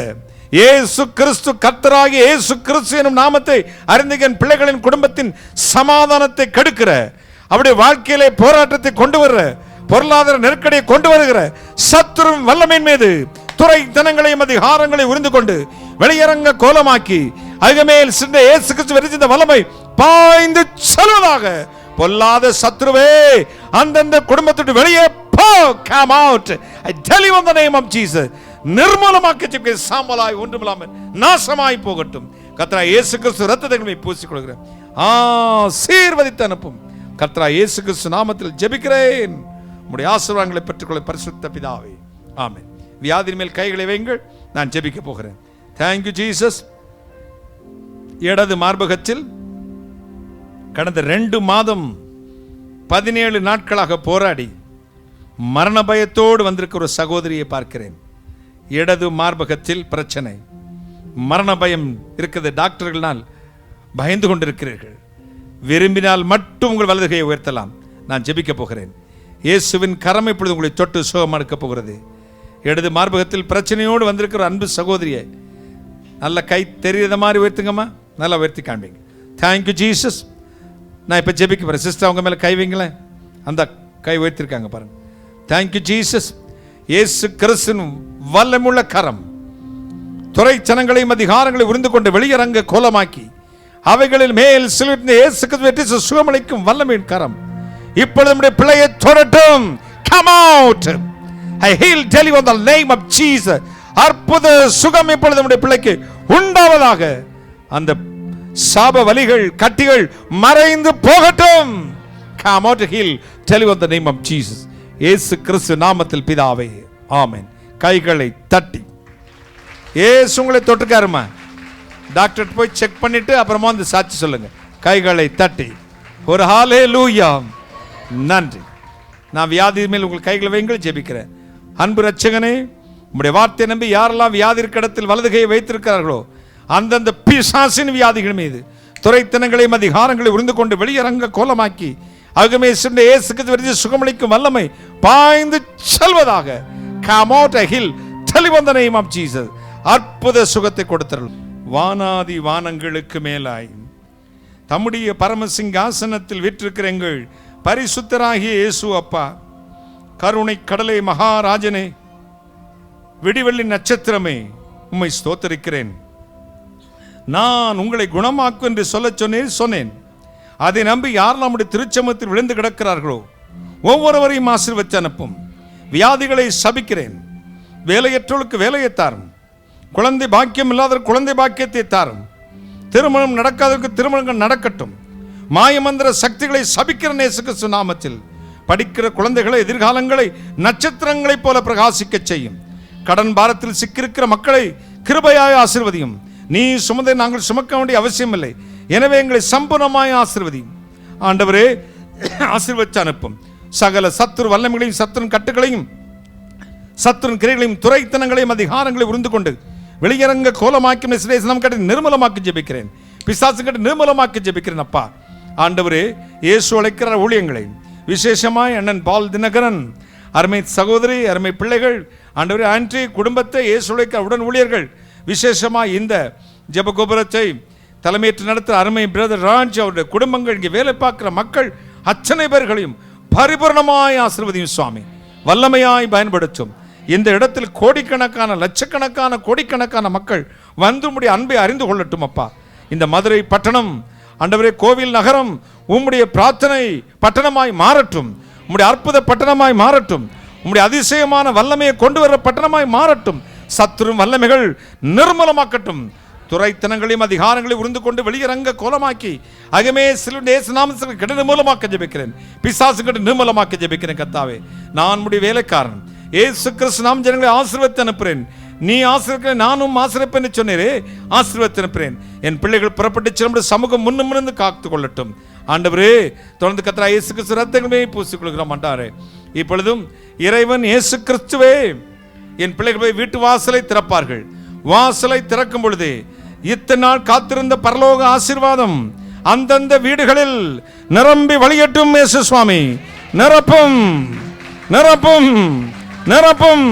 இயேசு கிறிஸ்து, கர்த்தராகிய இயேசு கிறிஸ்து எனும் நாமத்தை அறிந்த என் பிள்ளைகளின் குடும்பத்தின் சமாதானத்தை கெடுக்கிற, அவருடைய வாழ்க்கையிலே போராட்டத்தை கொண்டு வர்ற, பொருளாதார நெருக்கடியை கொண்டு வருகிற சத்துருவின் வல்லமையின் மீது துறை தனங்களையும் அதிகாரங்களையும் உறிந்து கொண்டு வெளியரங்க கோலமாக்கி அகமேல் சிந்த இயேசு கிறிஸ்து விரிந்த வல்லமை பாய்ந்து செல்வதாக. பொல்லாத சத்துருவே, அந்தந்த குடும்பத்தோடு வெளியே போ. Come out. I tell you in the name of Jesus. நிர்மூலமாக்கி சாம்பலாய் ஒன்றுமில்லாமல் நாசமாய் போகட்டும். கர்த்தராகிய இயேசு கிறிஸ்து இரத்தத்தை பூசிக் கொள்கிறேன். ஆசீர்வதித்து அனுப்பும். கர்த்தராகிய இயேசு கிறிஸ்து நாமத்தில் ஜெபிக்கிறேன். உம்முடைய ஆசீர்வாதங்களை பெற்றுக்கொள்ள பரிசுத்த பிதாவே, ஆமென். வியாதியின் மேல் கைகளை வையுங்கள். நான் ஜெபிக்க போகிறேன். Thank you Jesus. இடது மார்பகத்தில் கடந்த 2 மாதம் 17 நாட்களாக போராடி மரண பயத்தோடு வந்திருக்கிற ஒரு சகோதரியை பார்க்கிறேன். இடது மார்பகத்தில் பிரச்சனை, மரண பயம் இருக்கிறது. டாக்டர்களால் பயந்து கொண்டிருக்கிறீர்கள். விரும்பினால் மட்டும் உங்கள் வலது கையை உயர்த்தலாம். நான் ஜெபிக்க போகிறேன். இயேசுவின் கரம் இப்பொழுது உங்களை தொட்டு சுகமாக்க போகிறது. இடது மார்பகத்தில் பிரச்சனையோடு வந்திருக்கிற அன்பு சகோதரியை நல்ல கை தெரியாத மாதிரி உயர்த்துங்கம்மா. நல்லா உயர்த்தி காண்பீங்க. Thank you Jesus. நான் இப்போ ஜெபிக்க போகிறேன். சிஸ்டர், அவங்க மேலே கை வைங்களேன். அந்த கை உயர்த்திருக்காங்க பாருங்க. Thank you Jesus. இயேசு கிறிஸ்துவின் வல்லமுள்ள கரம் துறை ஜனங்களையும் அதிகாரங்களை உரிந்து கொண்டு வெளியரங்க கோலமாக்கி அவைகளில் மேல் சிலுவையில் இயேசு கிறிஸ்து சுகமளிக்கும் வல்லமையின் கரம் இப்பொழுது நம்முடைய பிள்ளையை தொடட்டும். Come out. I heal, tell you on the name of Jesus. அற்புத சுகம் இப்பொழுது நம்முடைய பிள்ளைக்கு உண்டாவதாக. அந்த சாப வலிகள் கட்டிகள் மறைந்து போகட்டும். Come out, heal, tell you on the name of Jesus. இயேசு கிறிஸ்து நாமத்தில் பிதாவே, ஆமென். கைகளை தட்டி இயேசு உங்களை தொட்டுக்காருமா. டாக்டர் போய் செக் பண்ணிட்டு அப்புறமா வந்து சாட்சி சொல்லுங்க. கைகளை தட்டி ஒரு ஹல்லேலூயா. நன்றி. நான் வியாதி மேல் உங்கள் கைகளை வைங்கள், ஜெபிக்கிறேன். அன்பு ரட்சகனே, உம்முடைய வார்த்தை நம்பி யாரெல்லாம் வியாதி இருக்க இடத்தில் வலது கையை வைத்திருக்கிறார்களோ அந்தந்த பிசாசின் வியாதிகள் மீது துரைத்தனங்களையும் அதிகாரங்களை உரிந்து கொண்டு வெளியரங்க கோலமாக்கி அகமே சென்று இயேசுக்கு சுகமளிக்கும் வல்லமை பாய்ந்து செல்வதாக. Come out, heal, tell you on the name of Jesus. அற்புத சுகத்தை கொடுத்தருள். வானாதி வானங்களுக்கு மேலாய் தம்முடைய பரமசிங்காசனத்தில் வீற்றிருக்கிற எங்கள் பரிசுத்தராகிய இயேசு அப்பா, கருணை கடலே, மகாராஜனே, விடிவெள்ளி நட்சத்திரமே, உம்மை ஸ்தோத்தரிக்கிறேன். நான் உங்களை குணமாக்கும் என்று சொன்னேன். அதை நம்பி யார் நம்முடைய திருச்சமத்தில் விழுந்து கிடக்கிறார்களோ ஒவ்வொருவரையும் ஆசீர்வதித்து அனுப்பும். வியாதிகளை சபிக்கிறேன். வேலையற்றவர்களுக்கு வேலையை தாரும். குழந்தை பாக்கியம் இல்லாத குழந்தை பாக்கியத்தை தாரும். திருமணம் நடக்காதவருக்கு திருமணங்கள் நடக்கட்டும். மாயமந்திர சக்திகளை சபிக்கிற இயேசு கிறிஸ்து நாமத்தில் படிக்கிற குழந்தைகளை எதிர்காலங்களை நட்சத்திரங்களைப் போல பிரகாசிக்க செய்யும். கடன் பாரத்தில் சிக்கியிருக்கிற மக்களை கிருபையாய் ஆசீர்வதியும். நீ சுமந்தை நாங்கள் சுமக்க வேண்டிய அவசியம் இல்லை. எனவே எங்களை சம்பூர்ணமாய் ஆசீர்வதியும். ஆண்டவரே, ஆசீர்வதித்து அனுப்பும். சகல சத்துரு வல்லமைகளையும் சத்துருன் கட்டுகளையும் சத்துருன் கிரைகளையும் துரைத்தனங்களையும் அதிகாரங்களையும் உருந்து கொண்டு வெளியரங்க கோலமாக்கி நம் கட்டி நிர்மலமாக்கி ஜெபிக்கிறேன். பிசாசு கட்டி நிர்மலமாக்கி ஜெபிக்கிறேன். அப்பா ஆண்டவரே, இயேசு அழைக்கிற ஊழியங்களை விசேஷமாய் அண்ணன் பால் தினகரன், அருமை சகோதரி, அருமை பிள்ளைகள், ஆண்டவரே ஆண்டி குடும்பத்தை இயேசு அழைக்கிற உடன் ஊழியர்கள், விசேஷமாய் இந்த ஜெபகோபுரத்தை தலைமையேற்று நடத்துகிற அருமை பிரதர் ராஜ், அவருடைய குடும்பங்கள், இங்கே வேலை பார்க்கிற மக்கள் அத்தனை பேர்களையும் பரிபூர்ணமாய் ஆசீர்வதியும் சுவாமி. வல்லமையாய் பயன்படுத்தும். இந்த இடத்தில் கோடிக்கணக்கான லட்சக்கணக்கான கோடிக்கணக்கான மக்கள் வந்து உம்முடைய அன்பை அறிந்து கொள்ளட்டும். அப்பா, இந்த மதுரை பட்டணம் ஆண்டவரே, கோவில் நகரம் உம்முடைய பிரார்த்தனை பட்டணமாய் மாறட்டும். உம்முடைய அற்புத பட்டணமாய் மாறட்டும். உம்முடைய அதிசயமான வல்லமையை கொண்டு வர பட்டணமாய் மாறட்டும். சத்துரு வல்லமைகள் நிர்மலமாக்கட்டும். துரைத்தனங்களையும் அதிகாரங்களையும் உருந்து கொண்டு வெளியரங்க கோலமாக்கி அகமே சிலுவை கிட்ட நிர்மூலமாக்க ஜெபிக்கிறேன். பிசாசு கிட்ட நிர்மூலமாக்க ஜெபிக்கிறேன். கர்த்தாவே, நான் உம்முடைய வேலைக்காரன் இயேசு கிறிஸ்து நாம் ஜனங்களை ஆசீர்வதித்து அனுப்புகிறேன். நீ ஆசீர்வதிக்க நானும் ஆசீர்வதிப்பேன் சொன்னீரே, ஆசீர்வதித்து அனுப்புகிறேன். என் பிள்ளைகள் புறப்பட்டு நம்முடைய சமூகம் முன்னிருந்து காத்து கொள்ளட்டும். ஆண்டவரே, தொடர்ந்து கர்த்தராகிய இயேசு கிறிஸ்து இரத்தமே பூசிக்கொள்கிறோம். ஆண்டவரே, இப்பொழுதும் இறைவன் இயேசு கிறிஸ்துவே என் பிள்ளைகள் போய் வீட்டு வாசலை திறப்பார்கள். வாசலை திறக்கும் பொழுது இத்தனை நாள் காத்திருந்த பரலோக ஆசீர்வாதம் அந்தந்த வீடுகளில் நிரம்பி வழியட்டும். இயேசு சுவாமி, நிரப்பும் நிரப்பும் நிரப்பும்.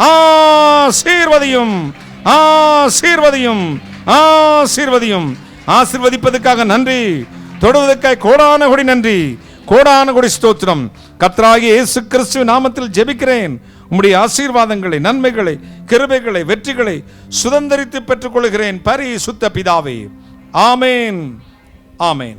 ஆசீர்வதியும் ஆசீர்வதியும் ஆசீர்வதியும். ஆசீர்வதிப்பதற்காக நன்றி, தொடுவதற்காக கோடான கொடி நன்றி, கோடான கொடி ஸ்தோத்திரம். கர்த்தராகிய இயேசு கிறிஸ்து நாமத்தில் ஜெபிக்கிறேன். உம்முடைய ஆசீர்வாதங்களை, நன்மைகளை, கிருபைகளை, வெற்றிகளை சுதந்தரித்து பெற்றுக் கொள்கிறேன் பரிசுத்த பிதாவே. ஆமேன், ஆமேன்.